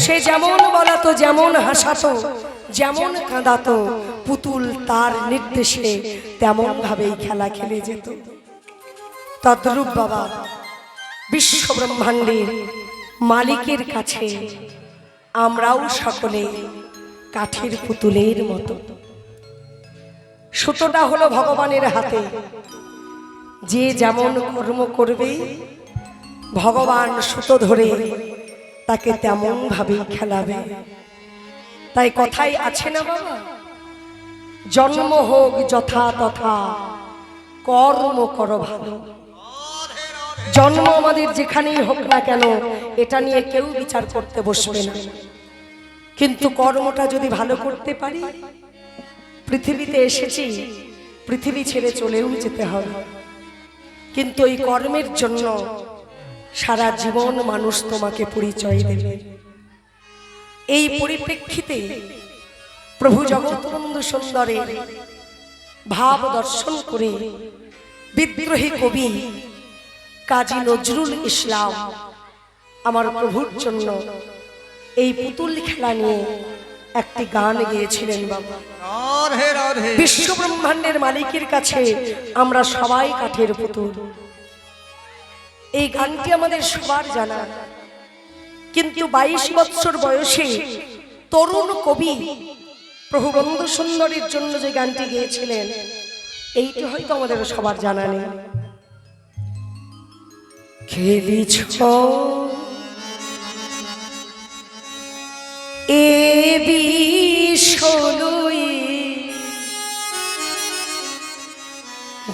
সে যেমন বলাতো, যেমন হাসাতো, যেমন কাঁদাতো, পুতুল তার নির্দেশে তেমন ভাবেই খেলা খেলে যেত। তদ্রূপ বাবা বিশ্ব ব্রহ্মাণ্ডের মালিকের কাছে আমরাও সকলে কাঠের পুতুলের মতো। সুতোটা হলো ভগবানের হাতে, যে যেমন কর্ম করবে ভগবান সুতো ধরে তাকে তেমন ভাবেই খেলাবে। তাই কথাই আছে না বাবা, জন্ম হোক যথা তথা কর্ম কর ভালো। জন্ম আমাদের যেখানেই হোক না কেন এটা নিয়ে কেউ বিচার করতে বসবে না, কিন্তু কর্মটা যদি ভালো করতে পারি, পৃথিবীতে এসেছি পৃথিবী ছেড়ে চলেও যেতে হবে, কিন্তু এই কর্মের জন্য সারা জীবন মানুষ তোমাকে পরিচয় দেবে। এই পরিপ্রেক্ষিতে প্রভু জগৎবন্ধু সুন্দরের ভাব দর্শন করে বিদ্রোহী কবি কাজী নজরুল ইসলাম আমার প্রভুর জন্য এই পুতুল খেলা নিয়ে একটি গান গেয়েছিলেন বাবা। রাধে রাধে। বিশ্ব ব্রহ্মাণ্ডের মালিকের কাছে আমরা সবাই কাঠের পুতুল। এই গানটি আমাদের সবার জানা, কিন্তু 22 বছর বয়সে তরুণ কবি প্রভু বন্ধু সুন্দরীর জন্য যে গানটি গেয়েছিলেন এইটি হয়তো আমাদের সবার জানা নেই। খেলিছ এ বিষলই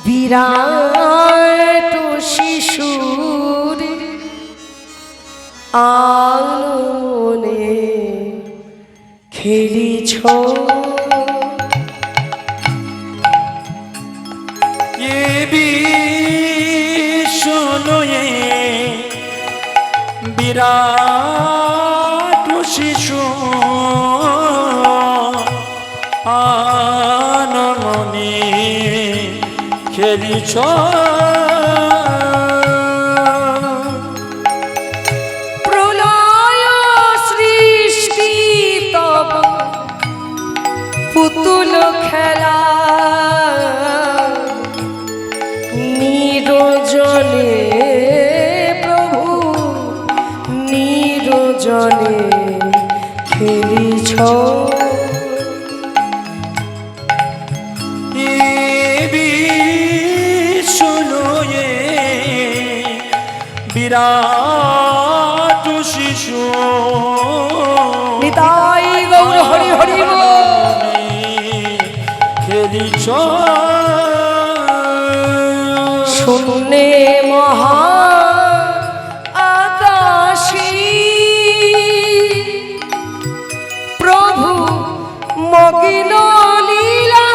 বিরাট শিশুর আননে খেলিছ এ বিশ্বলয়ে বিরাট শিশু আননে খেলিছ প্রলয় সৃষ্টি তব পুতুল খেলা নিরজনে প্রভু নিরজনে খেলিছ বিশ্বলয়ে বিরাট শিশু নিতাই গৌর হরি হরি বল। খেলিছ শূন্যে মহা আকাশী প্রভু মগিন লীলা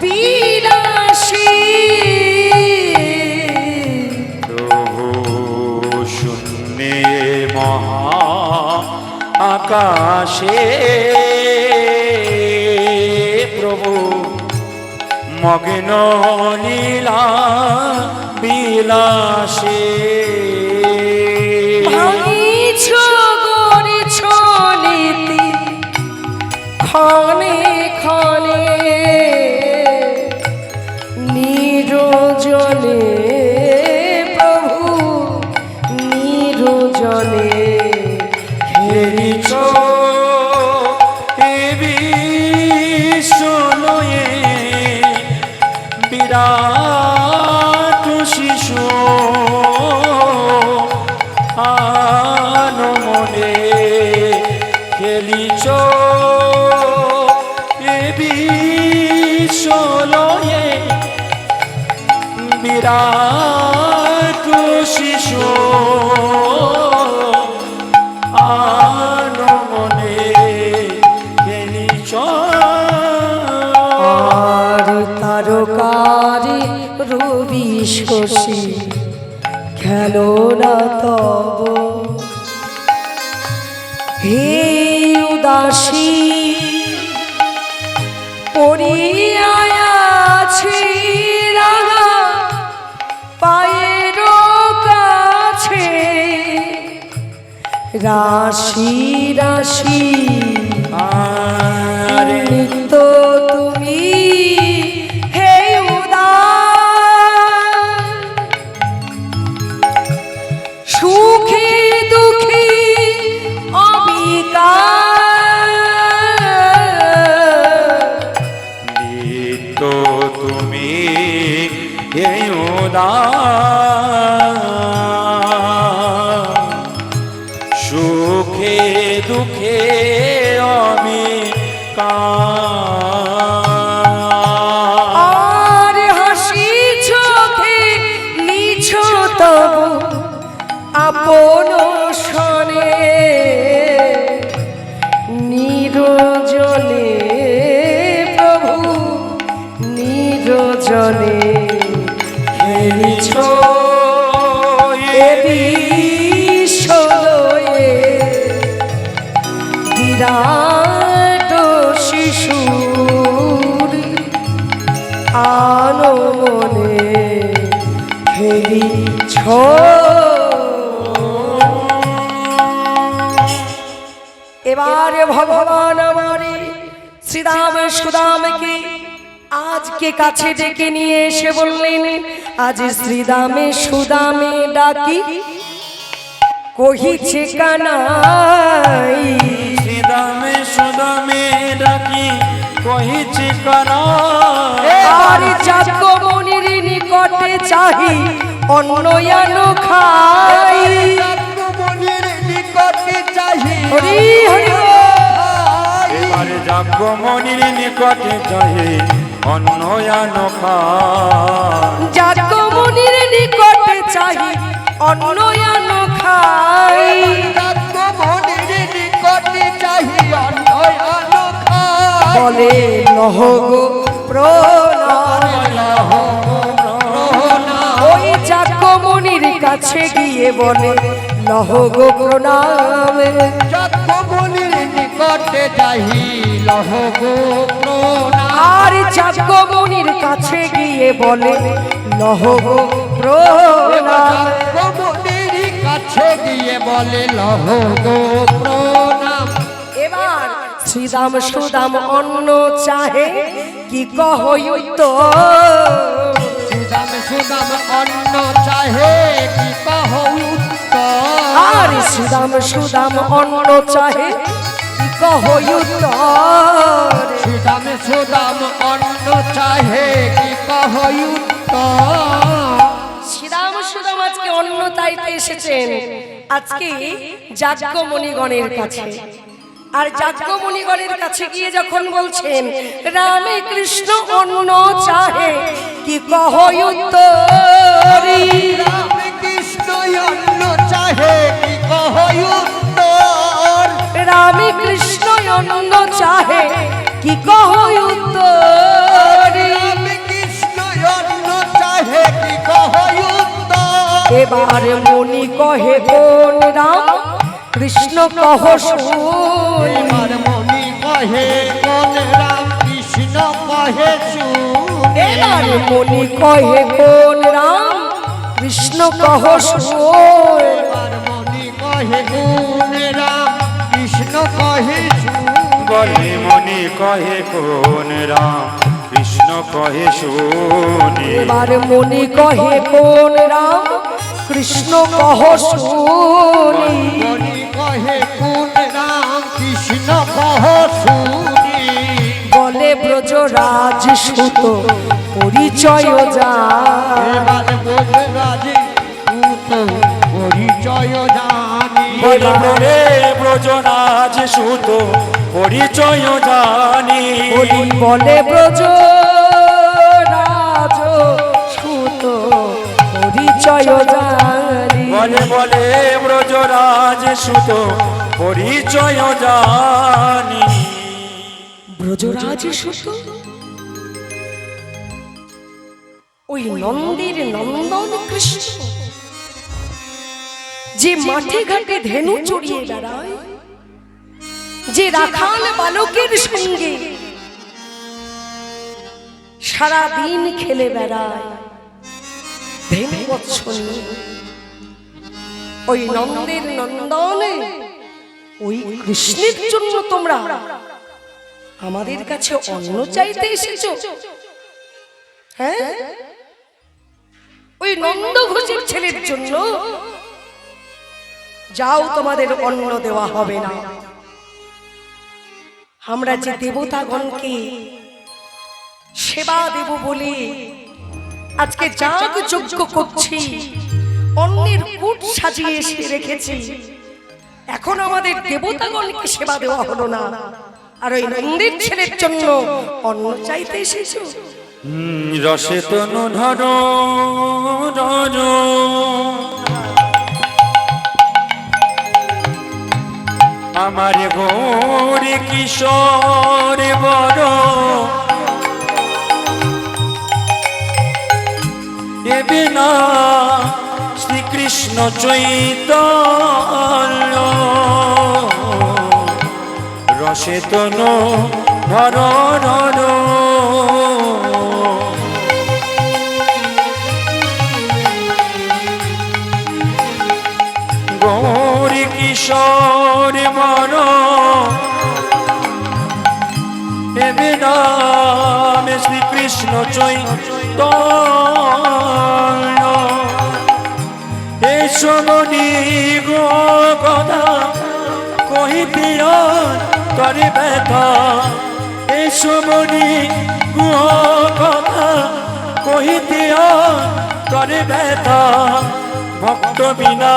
বিলাসী প্রভু শূন্যে মহা আকাশে প্রভু মগ্ন লীলা বিলাসে ভাঙিছ গড়েছ নীতি ক্ষণে ক্ষণে নিরজনে প্রভু নিরজনে খেলিছ এ বিশ্বলয়ে বিরাট শিশু আনমনে খেলিছ এ বিশ্বলয়ে বিরাট শিশু আনমনে খেলিছ আর তারকারি রবি শশী খেলো না তব হে উদাসী পড়িয়াছি রাঙা পায়ের কাছে রাশি রাশি আরে নিত্য তুমি হে উদার সুখী দুঃখী অবিকার নিত্য তুমি হে উদার সুখে দুঃখে আমি আর হাসি চোখে নিছো তবু আপন শনে নিরজনে প্রভু নিরজনে খেলিছ এ বিশ্বলয়ে বিরাট শিশুর আনমনে খেলিছ। এবারে ভগবান আমারে শ্রীরাম সুদামকে আজকে কাছে ডেকে নিয়ে এসে বললেন, আজ শ্রীরামে সুদামে ডাকি কহিছে কানাই। শ্রীদামে সুদামে ডাকি কহিছে কানাই। আর যাজ্ঞমণির নিকটে চাহি অন্নয়ান খাই। যাজ্ঞমণির নিকটে চাহি হরি হরি এবারে যাজ্ঞমণির নিকটে চাহি অন্নয়ান খাই। যাজ্ঞমণির নিকটে চাহি অন্নয়ান খাই। যাজ্ঞমণির নিকটে চাহি অন্নয়ান খাই। বলে লহ গো প্রণাম। ওই যাজ্ঞমণির কাছে গিয়ে বলে লহ গো প্রণাম। যাজ্ঞমণির নিকটে চাহি লহ গো প্রণাম। আর যাজ্ঞমণির কাছে গিয়ে বলে লহ গো প্রণাম। যাজ্ঞমণির কাছে গিয়ে বলে লহ গো প্রণাম। এবার শ্রীদাম সুদাম অন্ন চাহে কি কহই উত্তর। সুদাম সুদাম অন্ন চাহে কি কহ উত্তর। আর শ্রীদাম সুদাম অন্ন চাহে কি কহই উত্তর। সুদাম সুদাম অন্ন চাহে কি কহ উত্তর। শ্রীরাম সুদাম আজকে অন্ন চাইতে এসেছেন আজকে যাজ্ঞমণিগণের কাছে। আর যাজ্ঞমণিগণের কাছে গিয়ে যখন বলছেন রামে কৃষ্ণ অন্ন চাহে কি কহই উত্তর। রাম কৃষ্ণ অন্ন চাহে কি কহ উত্তর। রামে কৃষ্ণ অন্ন চাহে কি কহই উত্তর। রাম কৃষ্ণ অন্ন চাহে কি কহ উত্তর। এবার মণি কহে কোন রাম কৃষ্ণ কহ শুন। এবার মনি কহে কোন রাম কৃষ্ণ কহে শুন। এবার মণি কহে কোন রাম কৃষ্ণ কহ শুন। এবার মনি কহে কোন রাম কৃষ্ণ কহে শুন। বলে মনি কহে কোন রাম কৃষ্ণ কহে শুনি। এবার মণি কহে কোন রাম কৃষ্ণ কহ শুনি। মনি কহে কোন রাম কৃষ্ণ কহ শুনি। বলে ব্রজরাজ সুত পরিচয় যা। এবার ব্রজরাজে পুত পরিচয় জানি। বলে বলে ব্রজরাজ সুত পরিচয় জানি। বলে ব্রজ রাজ সুত পরিচয় জানি। বলে বলে ব্রজরাজ সুত পরিচয় জানি। ব্রজরাজ সুত ওই নন্দের নন্দন কৃষ্ণ যে মাঠে ঘাটে ধেনু চড়িয়ে বেড়ায়, যে রাখাল বালকের সঙ্গে সারা দিন খেলে বেড়ায় ধেনু বৎসল। ওই নন্দের নন্দনে ওই কৃষ্ণের জন্য তোমরা আমাদের কাছে অন্ন চাইতে এসেছো? হ্যাঁ, ওই নন্দ ঘোষের ছেলের জন্য যাও, তোমাদের অন্ন দেওয়া হবে না। আমরা যে দেবতাগণকে সেবা দেব বলে আজকে যাগ যজ্ঞ করছি, অন্যের কূট সাজিয়ে এসে রেখেছি, এখন আমাদের দেবতাগণকে সেবা দেওয়া হলো না, আর ওই নন্দের ছেলের জন্য অন্ন চাইতে এসেছো? রসে তনু ধর ধর আমার গৌরী কিশোর বড় এবে না শ্রীকৃষ্ণ চৈতন্য রসে তনু ধর ধর গৌরী কিশোর মন এবে নাম শ্রীকৃষ্ণ চৈতন্য এসো মনি গো কথা কহিতে তরে ব্যথা এসো মনি গো কথা কহিতে তরে ব্যথা ভক্ত বিনা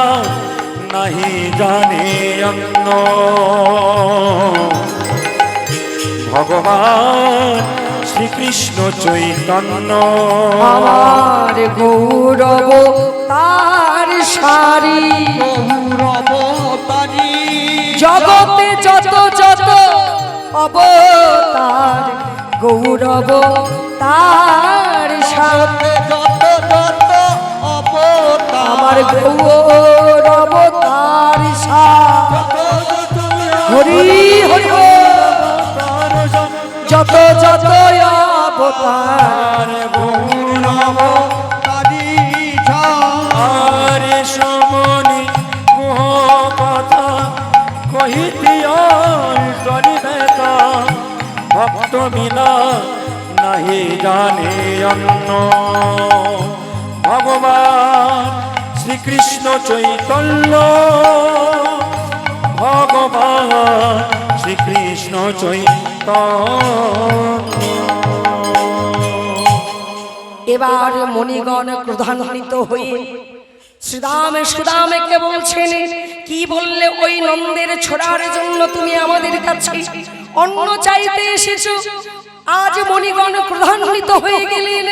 নাহি জানে অন্য ভগবান শ্রীকৃষ্ণ চৈতন্য আমার গৌরব তার সারি গৌরব তারি জগতে যত যত অবতার গৌরব তার সাথে যত যত অবতার আমার গৌরব তার সাথে হরি হরি যত যত অবতার গৌরব তারি আরে সমনি মোহ কথা কহিতে তরি ব্যথা ভক্ত মিলা নাহি জানে অন্য ভগবান শ্রীকৃষ্ণ চৈতন্য ভগবান শ্রীকৃষ্ণ চৈতন্য এবার মণিগণ ক্রোধান্বিত হয়ে সুদামকে বলছেন, কি বললে ওই নন্দের ছোড়ার জন্য তুমি আমাদের কাছে অন্ন চাইতে এসেছো? আজ মণিগণ ক্রোধান্বিত হয়ে গেলেন।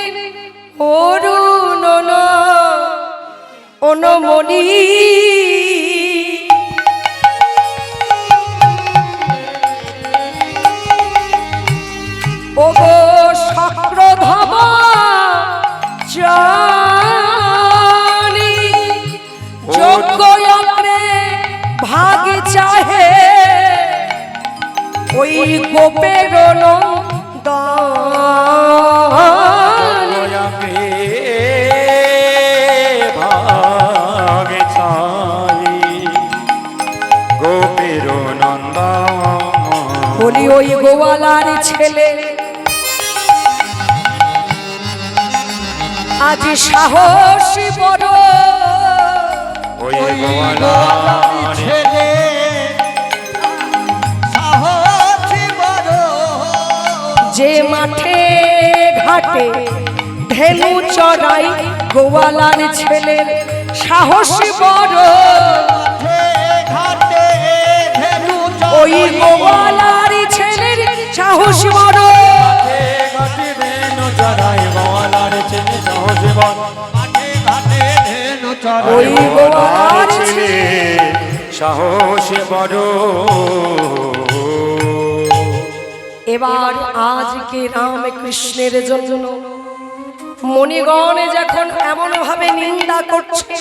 অরুণ অনমণি ওগো শক্রধম জানি যোগ্য ভাগ চাহে ওই গোপের নন্দন ভাগে ছাই গোপের নন্দন বলি ওই গোয়ালার ছেলে আজ সাহসী বড় ওই গোয়ালার ছেলে সাহসী বড় যে মাঠে ঘাটে ধেনু চড়াই গোয়ালার ছেলের সাহসী বড় ঘাটে ধেনু ওই গোয়ালার ছেলের সাহসী বড় ঘাটে ধেনু চড়াই গোয়ালার ছেলে সাহসী বড় ঘাটে ধেনু ওই গোয়ালার ছেলে সাহসী বড় এবার আজকে রামকৃষ্ণের জন্য মণিগণ যখন এমন ভাবে নিন্দা করছে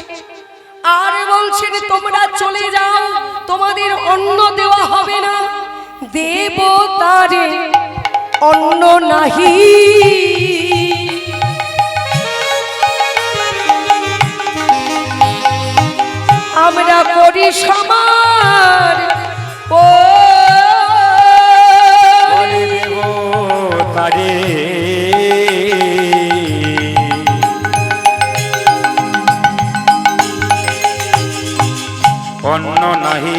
আর বলছেন তোমরা চলে যাও, তোমাদের অন্ন দেওয়া হবে না, দেব তারে অন্ন নাহি। আমরা করি সমার ও তারে অন্ন নাহি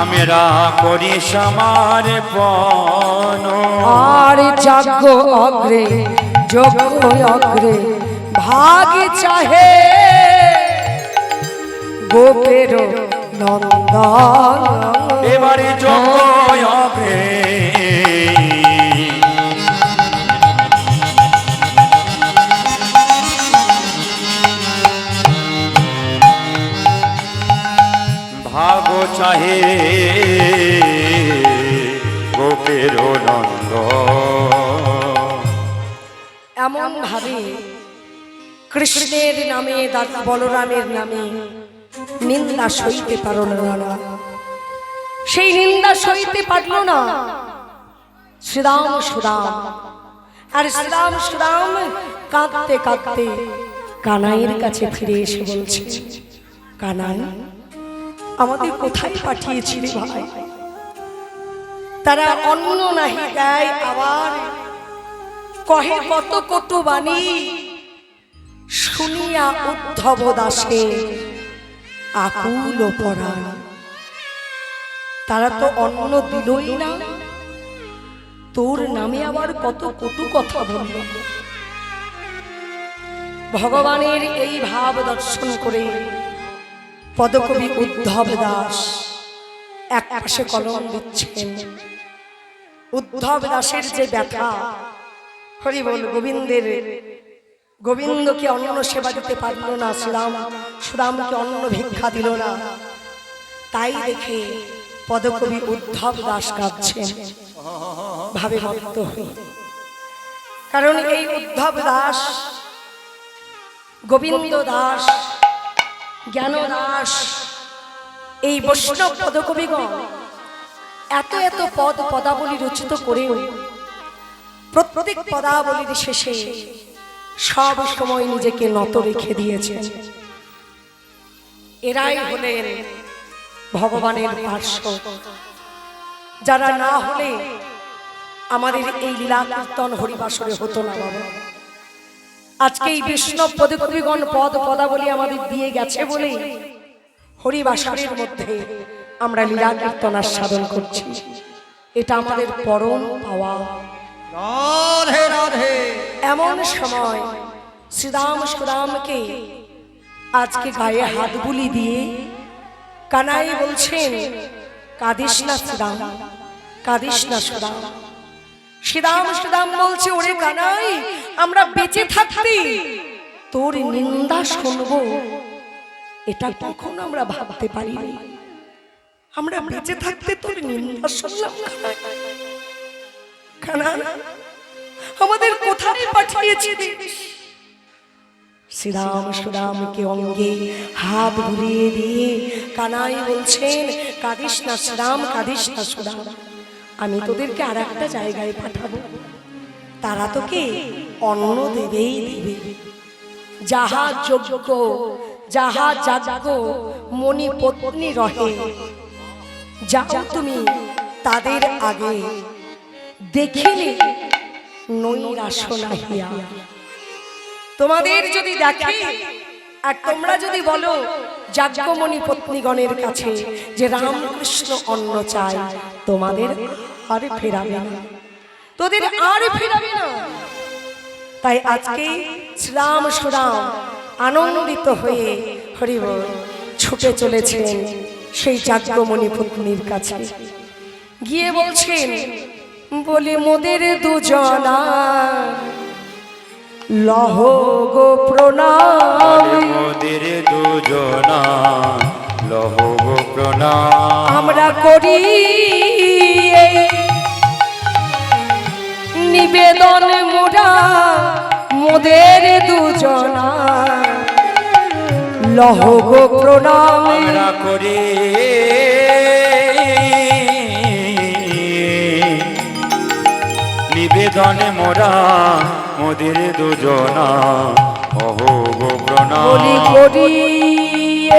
আমরা করি সমর্পণ আর যজ্ঞ অগ্রে যজ্ঞ অগ্রে ভাগ চাহে গোপের নন্দন। এবারে জয় হবে ভাগ চাহে গোপের নন্দ। এমন ভাবে কৃষ্ণের নামে দাদা বলরামের নামে নিন্দা সইতে পারল না। সেই নিন্দা সইতে পারল না শ্রীরাম সুদাম। আর শ্রীরাম সুদাম কাঁদতে কাঁদতে কানাইয়ের কাছে ফিরে এসে বলছে, কানাই আমাদের কোথায় পাঠিয়েছিলি ভাই? তারা অন্ন নাহি দেয়, আবার কহে কত কটু বাণী। শুনিয়া উদ্ধব দাসে আকুল পরাণ। তারা তো অন্ন দিলই না, তোর নামে আবার কত কটু কথা বলল। ভগবানের এই ভাব দর্শন করে পদকবি উদ্ধব দাস এক পাশে কলম দিচ্ছেন। উদ্ধব দাসের যে ব্যথা, হরি বল গোবিন্দের, গোবিন্দকে অন্ন সেবা দিতে পারল না, সুদামকে অন্ন ভিক্ষা দিল না, তাই দেখে পদকবি উদ্ধব দাস কাঁদছেন ভাবে মত্ত হয়ে। কারণ এই উদ্ধব দাস, গোবিন্দ দাস, জ্ঞান দাস, এই বৈষ্ণব পদকবিগণ এত এত পদ পদাবলী রচিত করেও প্রত্যেক পদাবলীর শেষে সব সময় নিজেকে নত রেখে দিয়েছেন। এরাই হলেন ভগবানের পার্শ্ব, যারা না হলে আমাদের এই লীলা কীর্তন হরিবাসরে হতো না বাবা। আজকে এই বৈষ্ণব পদকবিগণ পদ পদাবলী আমাদের দিয়ে গেছে বলে হরিবাসরের মধ্যে আমরা লীলা কীর্তন আস্বাদন করছি। এটা আমাদের পরম পাওয়া। রাধে রাধে। এমন সময় শ্রীরাম সুদামকে আজকে গায়ে হাত বুলি দিয়ে কানাই বলছেন, কাঁদিস না শ্রীরাম, কাঁদিস না সুদাম। শ্রীরাম সুদাম বলছে, ওরে কানাই, আমরা বেঁচে থাকতে তোর নিন্দা শুনবো এটা কখন আমরা ভাবতে পারিনি। আমরা বেঁচে থাকতে তোর নিন্দা শুনলাম। কানাই আমাদের কোথায় পাঠিয়েছিস? শ্রীরাম সুদামকে অঙ্গে হাত বুলিয়ে দিয়ে কানাই বলছেন, কাঁদিস না শ্রীরাম, কাঁদিস না সুদাম, আমি তোদেরকে আর একটা জায়গায় পাঠাবো। তারা তোকে অন্ন দেবেই দেবে। যাহা যোগ্য, যাহা যাজ্ঞ মণি পত্নী রহে, যাও তুমি তাদের আগে, দেখিলে নৈরাশ নাহিয়া। তোমাদের যদি দেখে আর তোমরা যদি বলো যাজ্ঞমণি পত্নীগণের কাছে যে রামকৃষ্ণ অন্ন চাই, তোমাদের আর ফেরাবে না, তোদের আর ফেরাবে না। তাই আজকে শ্রীরাম সুদাম আনন্দিত হয়ে হরিবল ছুটে চলেছেন সেই যাজ্ঞমণি পত্নীর কাছে। গিয়ে বলছেন, বলি মোদের দুজনা লহ গো প্রণাম, মোদের দুজনা লহ গো প্রণাম। আমরা করি এই নিবেদন মোরা মোদের দুজনা লহ গো প্রণাম। আমরা করি নিবেদন মোরা মোদের দুজনা অহো গো প্রণাম। বলি করি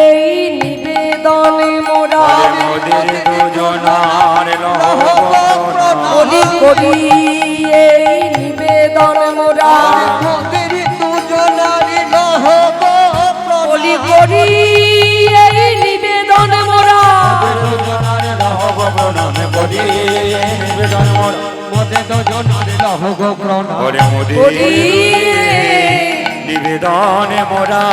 এই নিবেদন মোরা মোদের দুজনার লহ গো প্রণাম। বলি করি এই নিবেদন মোরা মোদের দুজনারি লহ গো বলি করি এই নিবেদন মোরা দুজনার লহ প্রণাম করি নিবেদন মোরা মোদে দুজনার লহ গো প্রণাম ওরে মোদি ওরে। নিবেদন মোরা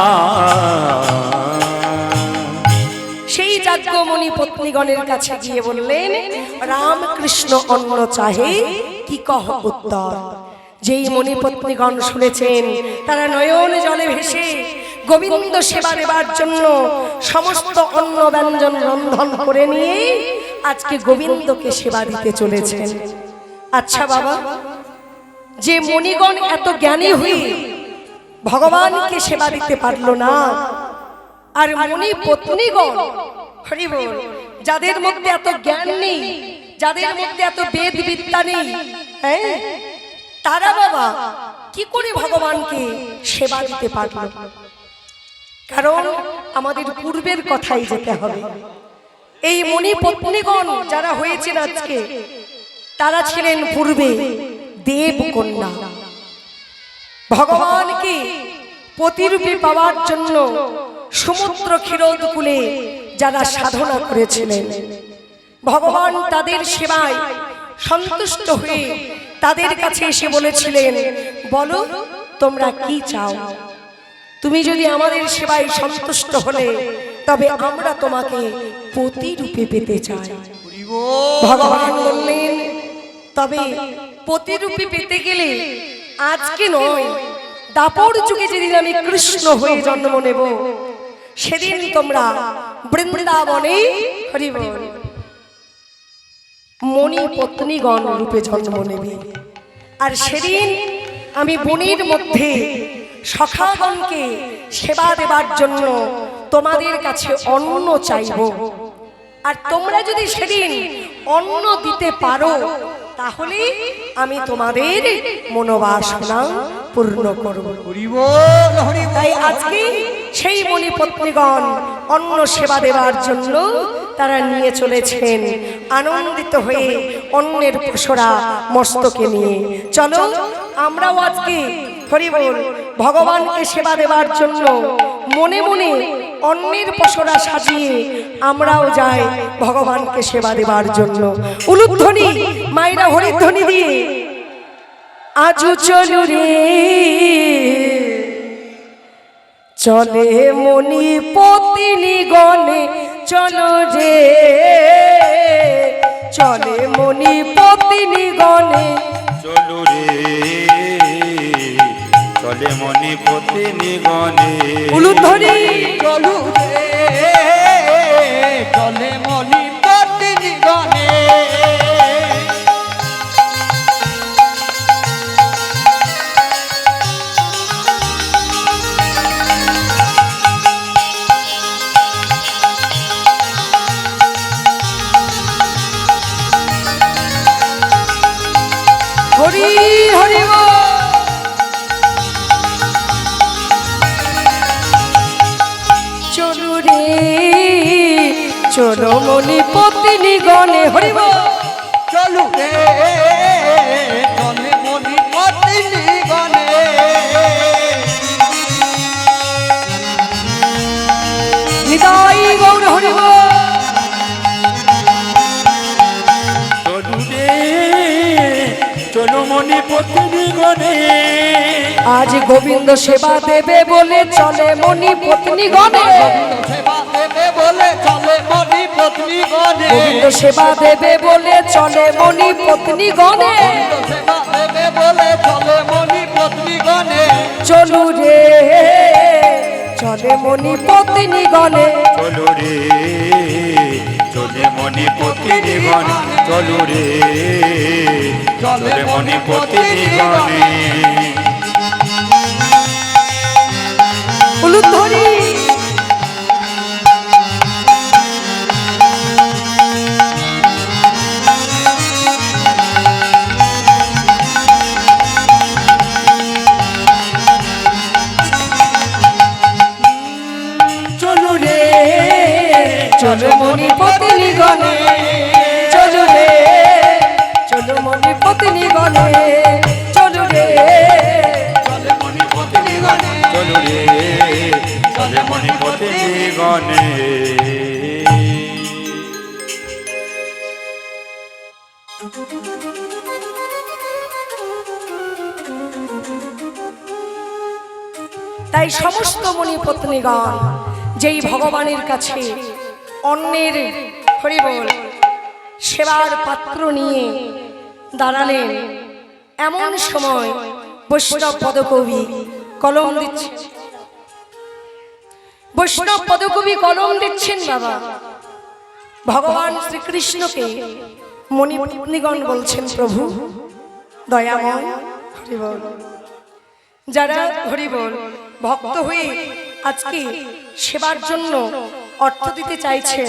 সেই যাজ্ঞমণি পত্নীগণের কাছে গিয়ে বললেন, রামকৃষ্ণ অন্ন চাহে কি কহ উত্তর। যেই মণি পত্নীগণ শুনেছেন, তারা নয়ন জলে ভেসে গোবিন্দ সেবা দেবার জন্য সমস্ত অন্ন ব্যঞ্জন রন্ধন করে নিয়ে আজকে গোবিন্দকে সেবা দিতে চলেছেন। আচ্ছা বাবা, যে মণিগণ এত জ্ঞানী হয়ে ভগবানকে সেবা দিতে পারলো না, আর মণি পত্নীগণ হরি বল, যাদের মধ্যে এত জ্ঞান নেই, যাদের মধ্যে এত বেদ বিদ্যা নেই, হ্যাঁ, তারা বাবা কি করে ভগবানকে সেবা দিতে পারলো? কারণ আমাদের পূর্বের কথাই যেতে হবে। এই মণি পত্নীগণ যারা হয়েছেন আজকে, তারা ছিলেন পূর্বে দেবকন্যা। ভগবানকে প্রতিরূপে পাওয়ার জন্য সমুদ্র ক্ষীরোদকুলে যারা সাধনা করেছিলেন, ভগবান তাদের সেবায় সন্তুষ্ট হয়ে তাদের কাছে এসে বলেছিলেন, বলো তোমরা কি চাও? তুমি যদি আমাদের সেবায় সন্তুষ্ট হলে তবে আমরা তোমাকে প্রতিরূপে পেতে চাই। ভগবান বললেন, তবে প্রতিরূপে পেতে গেলে আজকে নয়, দাপর যুগে যেদিন আমি কৃষ্ণ হয়ে জন্ম নেব, সেদিন তোমরা বৃন্দাবনে হরি বল মণি পত্নীগণ রূপে জন্ম নেবে। আর সেদিন আমি বনের মধ্যে সখাগণকে সেবা দেবার জন্য তোমাদের কাছে অন্ন চাইব। আর তোমরা যদি সেদিন অন্ন দিতে পারো, তাহলে আমি তোমাদের মনোবাসনা পূর্ণ করব। তাই আজকে সেই মণি পত্নীগণ অন্ন সেবা দেবার জন্য তারা নিয়ে চলেছেন আনন্দিত হয়ে অন্নের পসরা মস্তকে নিয়ে। চলো আমরাও আজকে হরি বল ভগবানকে সেবা দেবার জন্য মনে মনে অন্নের পসরা সাজিয়ে আমরাও যাই ভগবানকে সেবা দেবার জন্য। উলুধ্বনি মায়েরা হরিধ্বনি দিয়ে আজু চলু রে চলে মণি পত্নীগণে, চলো রে চলে মণি পত্নীগণে, চলু রে চলে মণি পত্নীগণে। উলুধ্বনি চলু রে চলে মণি পত্নীগণে। হরি হরি বল। চলু রে চলো মণি পত্নীগণে, হরি বল। চলু রে চলে মণি পত্নীগণে। নিতাই গৌর হরি বল। চলু রে চলো মণি পত্নীগণে। আজ গোবিন্দ সেবা দেবে বলে চলে মণি পত্নীগণে, সেবা দেবে বলে চলে মণি পত্নীগণে। গোবিন্দ সেবা দেবে বলে চলে মণি পত্নীগণে। সেবা দেবে বলে চলে মণি পত্নীগণে। চলু রে চলে মণি পত্নীগণে, চলু রে চলে মণি পত্নীগণে। চলু রে চলে মণি পত্নীগণে। উলুধ্বনি চলু রে চলো মণি পত্নীগণে, চলো রে চলো মণি পত্নীগণে, চলো রে চলে মণি পত্নীগণে। চলু রে চলে মণি পত্নীগণে। তাই সমস্ত মুনি পত্নীগণ যেই ভগবানের কাছে অন্যের হরি বল সেবার পাত্র নিয়ে দাঁড়ালেন, এমন সময় বৈষ্ণব পদকবি কলম দিচ্ছেন। বৈষ্ণব পদকবি কলম দিচ্ছেন বাবা। ভগবান শ্রীকৃষ্ণকে মুনি পত্নীগণ বলছেন, প্রভু দয়াময় হরি বল, যারা হরি বল ভক্ত হয়ে আজকে সেবার জন্য অর্থ দিতে চাইছেন,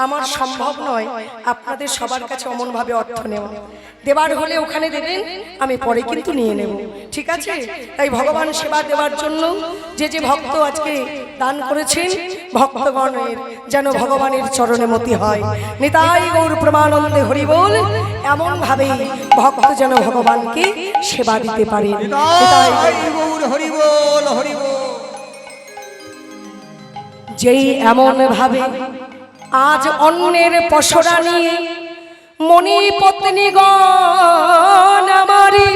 আমার সম্ভব নয় আপনাদের সবার কাছে অমন ভাবে অর্থ নেওয়া। দেবার হলে ওখানে দেবেন, আমি পরে কিন্তু নিয়ে নেব, ঠিক আছে? তাই ভগবান সেবা দেওয়ার জন্য যে যে ভক্ত আজকে দান করেছেন, ভক্তগণের যেন ভগবানের চরণে মতি হয়। নিতাই গৌর প্রেমানন্দে হরি বল। এমন ভাবে ভক্ত যেন ভগবানকে সেবা দিতে পারে। নিতাই গৌর হরি বল, হরি বল। যেই এমন ভাবে আজ অন্যের পসরা নিয়ে মনি পত্নীগণ আমারি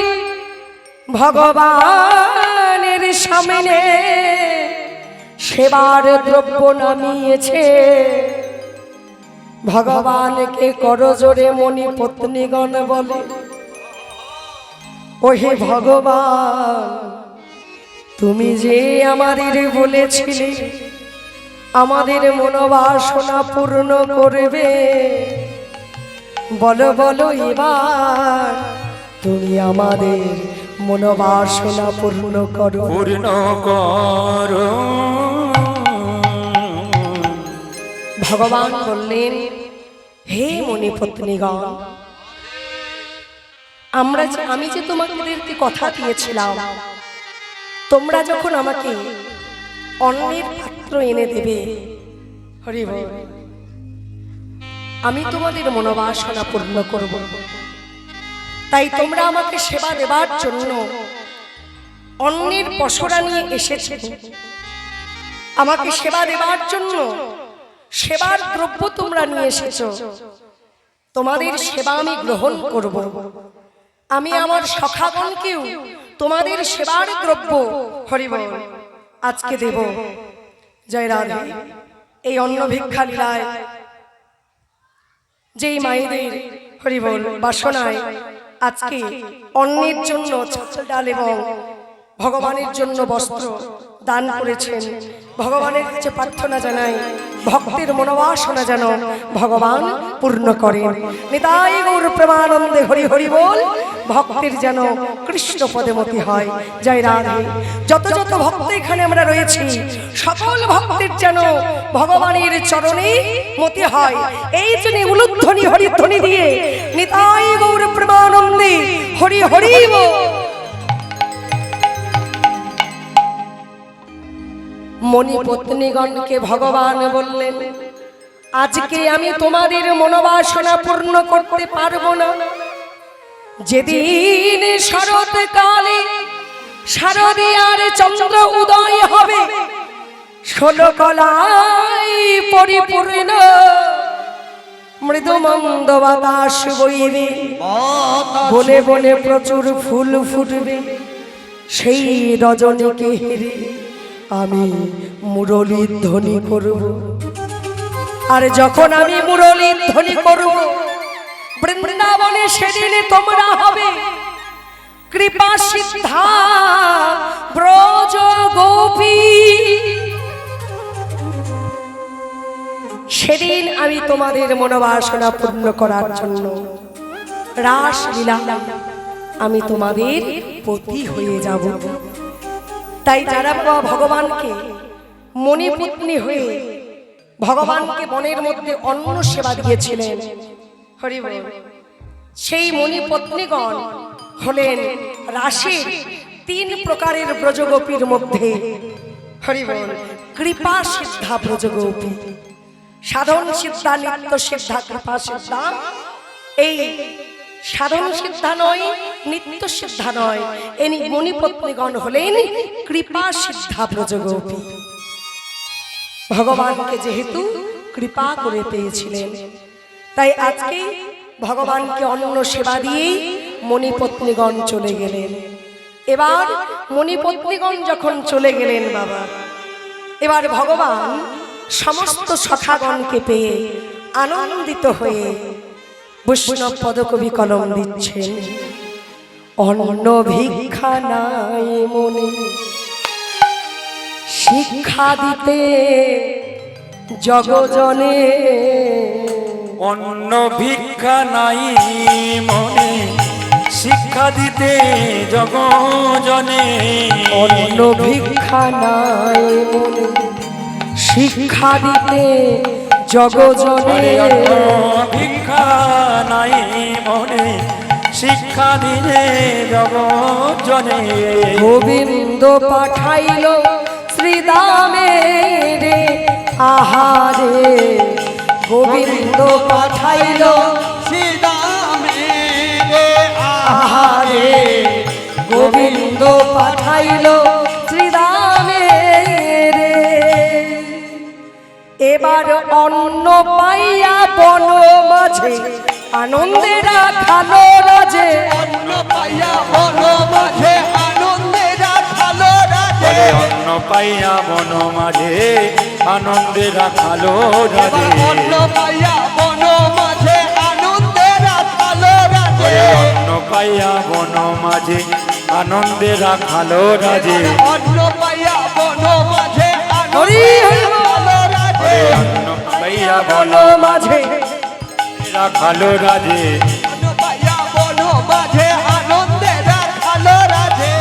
ভগবানের সামনে সেবার দ্রব্য নামিয়েছে, ভগবানকে করজোরে মনি পত্নীগণ বলে, ওহে ভগবান, তুমি যে আমাদের বলেছিলে আমাদের মনোবাসনা পূর্ণ করবে, বলো বলো এবার তুমি আমাদের মনোবাসনা পূর্ণ করো। পূর্ণ করো। ভগবান বললেন, হে মুনি পত্নীগণ, আমি যে তোমাদেরকে কথা দিয়েছিলাম, তোমরা যখন আমাকে অন্যের পাত্র এনে দেবে, হরি বল, আমি তোমাদের মনোবাসনা পূর্ণ করব। তাই তোমরা আমাকে সেবা দেবার জন্য অন্যের পসরা নিয়ে এসেছে, আমাকে সেবা দেবার জন্য সেবার দ্রব্য তোমরা নিয়ে এসেছ। তোমাদের সেবা আমি গ্রহণ করব। আমি আমার সখাগণকেও তোমাদের সেবার দ্রব্য হরি বল আজকে দেব। জয় রাধে। এই অন্ন ভিক্ষা লীলায় যেই মায়েদের হরি বল বাসনায় আজকে অন্যের জন্য চাল ডাল এবং ভগবানের জন্য বস্ত্র দান করেছেন, ভগবানের কাছে প্রার্থনা জানাই ভক্তের মনোবাসনা যেন ভগবান পূর্ণ করেন। নিতাই গৌর প্রেমানন্দে হরি হরি বল। ভক্তের যেন কৃষ্ণ পদে মতি হয়। জয় রাধে। যত যত ভক্ত এখানে আমরা রয়েছি, সকল ভক্তের যেন ভগবানের চরণে মতি হয়। এই জন্য উলুধ্বনি হরিধ্বনি দিয়ে নিতাই গৌর প্রেমানন্দে হরি হরি বল। মনি পত্নীগণকে ভগবান বললেন, আজকে আমি তোমাদের মনোবাসনা পূর্ণ করতে পারবো না। যেদিন শরৎকালে শারদীয়ার চন্দ্র উদয় হবে, 16 কলায় পরিপূর্ণ মৃদু মন্দ বাতাস বইবে, বনে বনে প্রচুর ফুল ফুটবে, সেই রজনীকে হেরে আমি মুরলীর ধ্বনি করব। আর যখন আমি মুরলীর ধ্বনি করব, বৃন্দাবনে সেদিন তোমরা হবে কৃপা সিদ্ধা ব্রজ গোপী। সেদিন আমি তোমাদের মনোবাসনা পূর্ণ করার জন্য রাস লীলা আমি তোমাদের পতি হয়ে যাব। তাই যারা ভগবানকে মণিপত্নী হয়ে ভগবানকে বনের মধ্যে অন্ন সেবা দিয়েছিলেন, হরি বল, সেই মণিপত্নীগণ হলেন রাসের 3 প্রকারের ব্রজগোপীর মধ্যে হরি বল কৃপা সিদ্ধা ব্রজগোপী, সাধন সিদ্ধা, নিত্য সিদ্ধা, কৃপা সিদ্ধা। এই সাধন সিদ্ধা নয়, নিত্য সিদ্ধা নয়, এই মণিপত্নীগণ হলেন কৃপা সিদ্ধা ব্রজগোপী। ভগবানকে যেহেতু কৃপা করে পেয়েছিলেন, তাই আজকে ভগবানকে অন্ন সেবা দিয়েই মণিপত্নীগণ চলে গেলেন। এবার মণিপত্নীগণ যখন চলে গেলেন বাবা, এবার ভগবান সমস্ত সখাগণকে পেয়ে আনন্দিত হয়ে বৈষ্ণব পদকবি কলম দিচ্ছেন। অন্ন ভিক্ষা নাই মনে শিক্ষা দিতে জগজনে, অন্য ভিক্ষা নাই মনে শিক্ষা দিতে জগজনে। অন্য ভিক্ষা নাই মনে শিক্ষা দিতে জগজনে। অন্য ভিক্ষা নাই মনে শিক্ষা দিতে জগজনে। গোবিন্দ পাঠাইল শ্রীদামে রে আহারে, গোবিন্দ পাঠাইল শ্রীদামে রে আহারে, গোবিন্দ পাঠাইল শ্রীদামে রে। এবার অন্ন পাইয়া বন মাঝে আনন্দেরা খালো রাজে, অন্ন পাইয়া বন মাঝে আনন্দেরা খালো রাজে। অন্ন পাইয়া বন মাঝে আনন্দে রাখালো রাজে। অন্ন পাইয়া বন মাঝে আনন্দেরা খালো রাজে। অন্ন পাইয়া বন মাঝে আনন্দে রাখালো রাজে। অন্ন পাইয়া বন মাঝে হরি হরি খালো রাজে। অন্ন পাইয়া বন বন মাঝে রাখালো রাজে। অন্ন পাইয়া বন মাঝে আনন্দেরা খালো রাজে।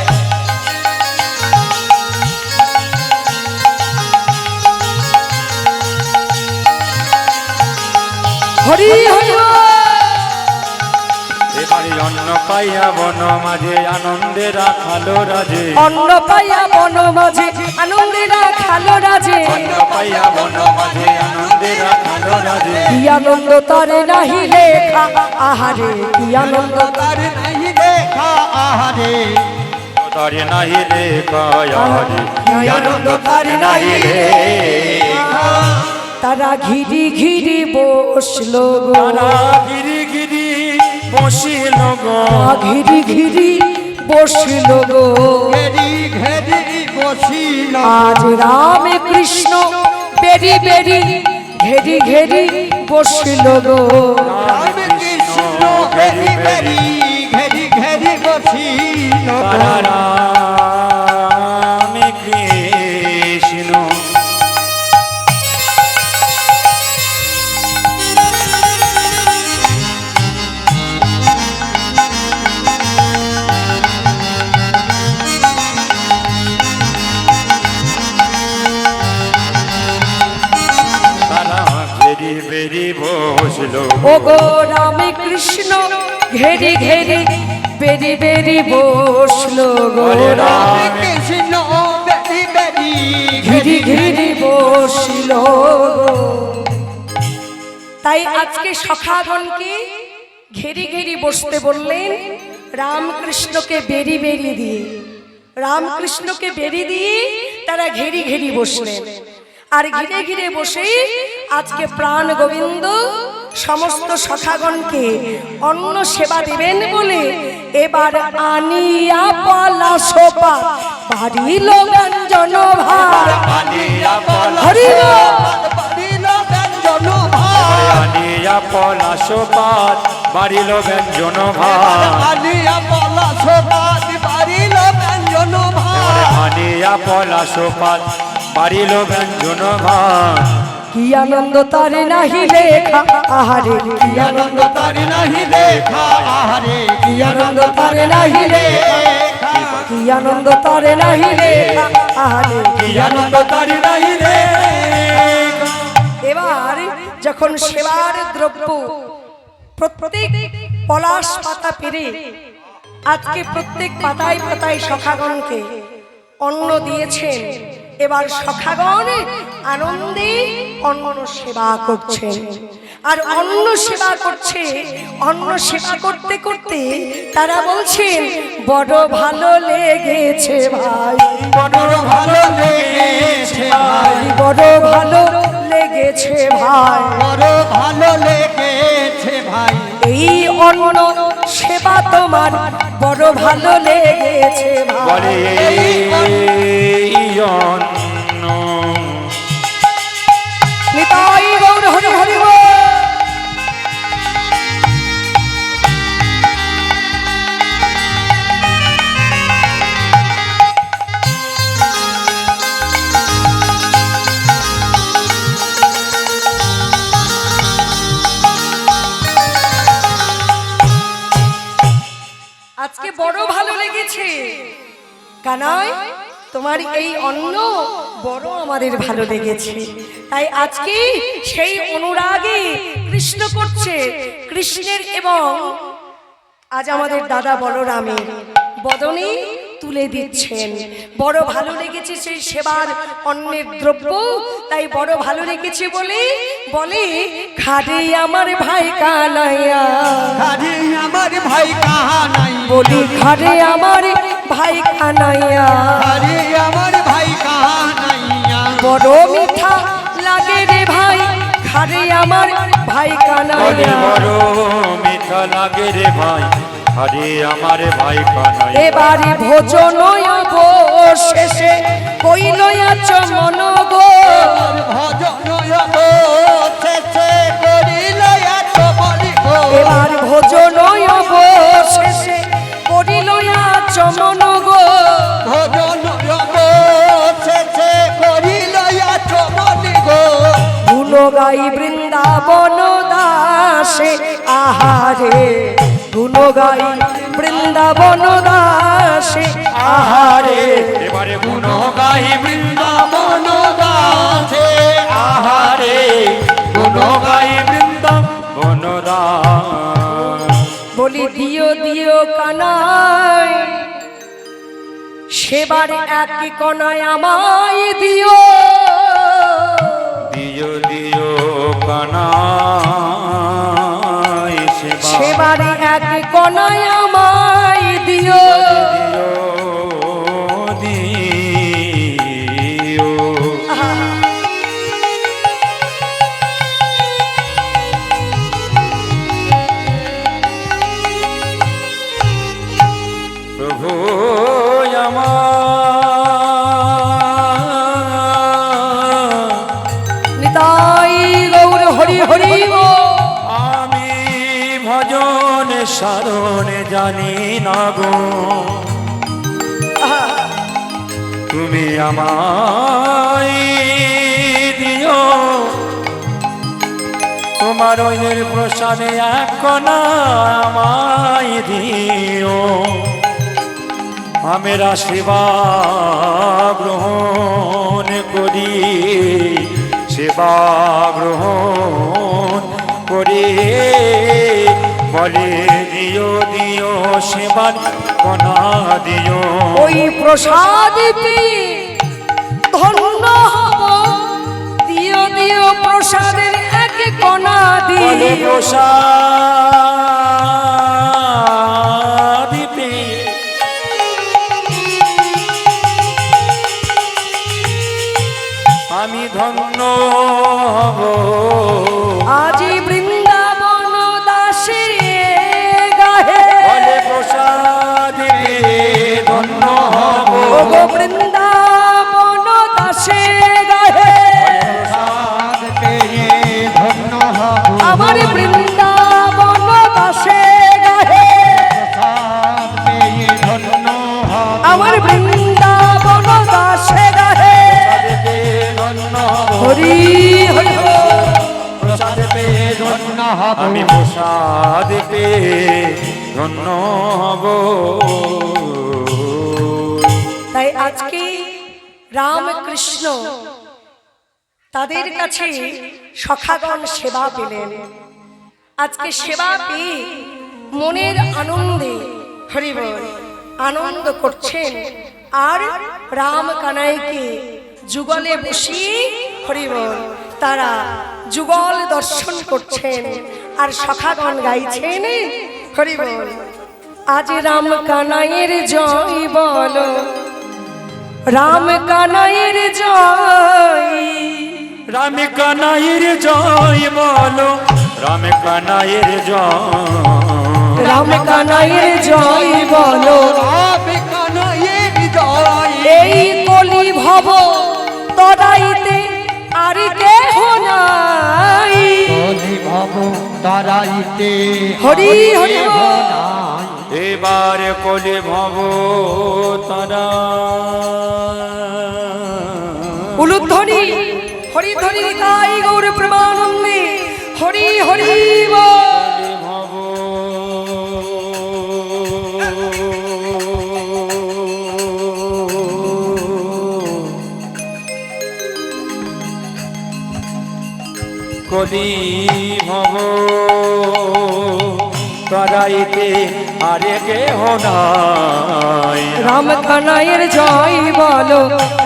হরি হরি এবারে অন্ন পাইয়া বন মাঝে আনন্দে রাখালো রাজে। অন্ন পাইয়া বন মাঝে আনন্দেরা খালো রাজে। অন্ন পাইয়া বন মাঝে আনন্দে রাখালো রাজে। কি আনন্দ তারে নাহি লেখা আহারে, কি আনন্দ তার নাহি দেখা আহারে। তারে নাহি লেখা আহারে, কি আনন্দ তারে নাহি লেখা। তারা ঘিরি ঘিরি বসলো গো, তারা গিরি গিরি বসিল গো। ঘিরি ঘিরি বসলো গো। ঘেরি ঘেরি বসিল আজ রাম কৃষ্ণ বেরি বেরি ঘেরি ঘেরি বসলো গো। রাম কৃষ্ণ ঘেরি ঘেরি ঘেরি ঘেরি বসিল তারা রাম কৃষ্ণ বেরি বেরি বসল ও গো রাম কৃষ্ণ ঘেরি ঘেরি বেরি বেরি বসলো গো। রাম কৃষ্ণ বেরি বেরি ঘিরি ঘিরি বসিল গো। তাই আজকে সখাগণকে ঘেরি ঘেরি বসতে বললেন রামকৃষ্ণকে বেরি বেরি দিয়ে। রামকৃষ্ণকে বেরি দিয়ে তারা ঘেরি ঘেরি বসলেন। আর ঘিরে ঘিরে বসে আজকে প্রাণ গোবিন্দ সমস্ত সখাগণকে অন্ন সেবা দেবেন বলে এবার আনিয়া পলাশোপা বাড়িল ব্যঞ্জন ভার। হরি বল। বাড়িল ব্যঞ্জন ভার। আনিয়া পলাশপাত বাড়িল ব্যঞ্জন ভাত। আনিয়া পলাশপাত বাড়িল ব্যঞ্জন ভার। আনিয়া পলাশপাত বাড়িল ব্যঞ্জন ভাত। কি আনন্দ তারে নাহি লেখা আহারে, কি আনন্দ তারি নাহি লেখা আহারে। কি আনন্দ তারে নাহি লেখা, কি আনন্দ তারে নাহি লেখা আহারে। কি আনন্দ তারি নাহি রে। এবার যখন সেবার দ্রব্য প্রত্যেক পলাশ পাতা পেরে আজকে প্রত্যেক পাতায় পাতায় সখাগণকে অন্ন দিয়েছেন, এবার সখাগণ আনন্দে অন্ন সেবা করছেন। আর অন্ন সেবা করছে, অন্ন সেবা করতে করতে তারা বলছেন বড় ভালো লেগেছে ভাই, বড় ভালো লেগেছে ভাই। বড় ভালো লেগেছে ভাই। বড় ভালো লেগেছে ভাই। এই অন্ন সেবা সেবা তোমার বড় ভালো লেগেছে ভাই। বলে এই অন্ন নিতাই গৌর হরি হরি বল। আজকে বড় ভালো লেগেছে কানাই, তোমার এই অন্ন বড় আমাদের ভালো লেগেছে। তাই আজকে সেই অনুরাগে কৃষ্ণ করছে, কৃষ্ণের এবং আজ আমাদের দাদা বলরামের বদনে তুলে দিচ্ছেন। বড় ভালো লেগেছে সেই সেবার অন্নের দ্রব্য, তাই বড় ভালো লেগেছে বলে বলে খারে আমার ভাই কানাইয়া, আরে আমার ভাই কানাই, বলি খারে আমার ভাই কানাইয়া, আরে আমার ভাই কানাইয়া, বড় মিঠা লাগে রে ভাই খারে আমার ভাই বলে কানাইয়া। বড় মিঠা লাগে রে ভাই, আরে আমার ভাই কানাই। এবারে ভোজন শেষে কইল চমন গো, ভজন শেষে করিল এত বলি গো, এবার ভোজন শেষে করিল চমন গো, ভজন শেষে করিল এত বলি গো, গুণ গাই বৃন্দাবন দাসে আহারে, গুণ গাই বৃন্দাবন দাসে আহারে। এবারে গুণ গাই বৃন্দাবন দাসে আহারে, গুণ গাই বৃন্দাবন দাস। বলি দিও দিও কানাই, সেবার এক কনায় আমায় দিও, দিও দিও কানাই সেবা, সেবার এক কনায় আমায় দিও। দিও আহা, প্রভু আমার, নিতাই গৌর হরি হরি গো। আমি ভজন সাধন জানি না গো, আহা, তুমি আমায় দিও, তোমার ওইদের প্রসাদে এক কণা আমায় দিও, আমেরা সেবা গ্রহণ করি, সেবা গ্রহণ করি, বলে দিও দিও সেবার কণা দিও। ওই প্রসাদ পেয়ে ধন্য হব, দিও দিও প্রসাদের এক কণা বলে দিও। প্রসাদ পেয়ে আমি ধন্য হব, আজি বৃন্দাবন দাসে গাহে, বলে প্রসাদ পেয়ে ধন্য হব, ওগো বৃন্দাবন দাসে গাহে, প্রসাদ পেয়ে ধন্য হব, আমার বৃন্দাবন দাসে গাহে, প্রসাদ পেয়ে ধন্য হব, আমার বৃন্দাবন দাসে গাহে। প্রসাদ পেয়ে ধন্য হব, হরি হরি বল। প্রসাদ পেয়ে ধন্য হব, আমি প্রসাদ পেয়ে ধন্য হব। তাই আজকে রামকৃষ্ণ তাদের কাছে সখাগণ সেবা পেলেন। আজকে সেবা পেয়ে মনের আনন্দে হরিবল আনন্দ করছেন, আর রাম কানাইকে যুগলে বসিয়ে হরিবল তারা যুগল দর্শন করছেন, আর সখাগণ গাইছেন হরিবল। আজ রাম কানাইয়ের জয় বলো, রাম কানাইয়ের জয়, রাম কানাইয়ের জয় বলো, রাম কানাইয়ের জয়, রাম কানাইয়ের জয় বলো রাম কানাইয়ের জয় এই কলি ভব তরাইতে আর কেহ নাই বলি ভব তারাইতে হরি হরি কেহ বল। নাই। এবার কলি ভব তারা উলুধ্বনি হরি ধ্বনি নিতাই গৌর প্রেমানন্দে হরি হরি বল। কলি ভব কলি ভব তারাইতে আরে কেহ নাই রাম কানাইয়ের জয় বলো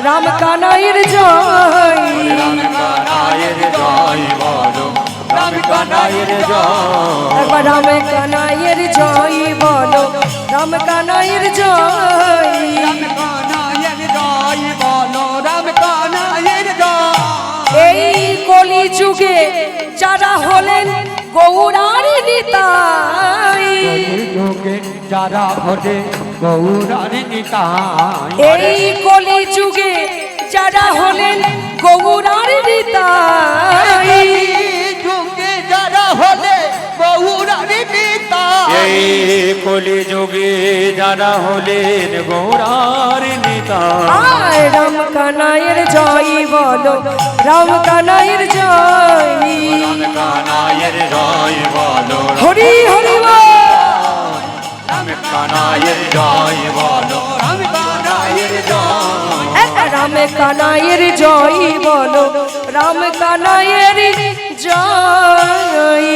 রাম কানাইয়ের জয় রাম কানাইয়ের জয় বলো রাম কানাইয়ের জয় একবার রাম কানাইয়ের জয় বলো রাম কানাইয়ের জয় রাম কানাইয়ের জয় বলো রাম কানাইয়ের জয় এই কলি যুগে যারা হলেন গৌরার নিতাই যোগে যারা হলে গৌরার নিতাই এই কলি যুগে যারা হলেন গৌরার নিতাই যুগে যারা হলে গৌরার নিতাই এই কলি যুগে যারা হলেন গৌরার নিতা আয় রাম কানাইয়ের জয় বলো রাম কানাইয়ের জয় রাম কানাইয়ের জয় বলো হরি হরি বল। রাম কানাইয়ের জয় বলো রাম কানাইয়ের জয় রাম কানাইয়ের জয় বলো রাম কানাইয়ের জয়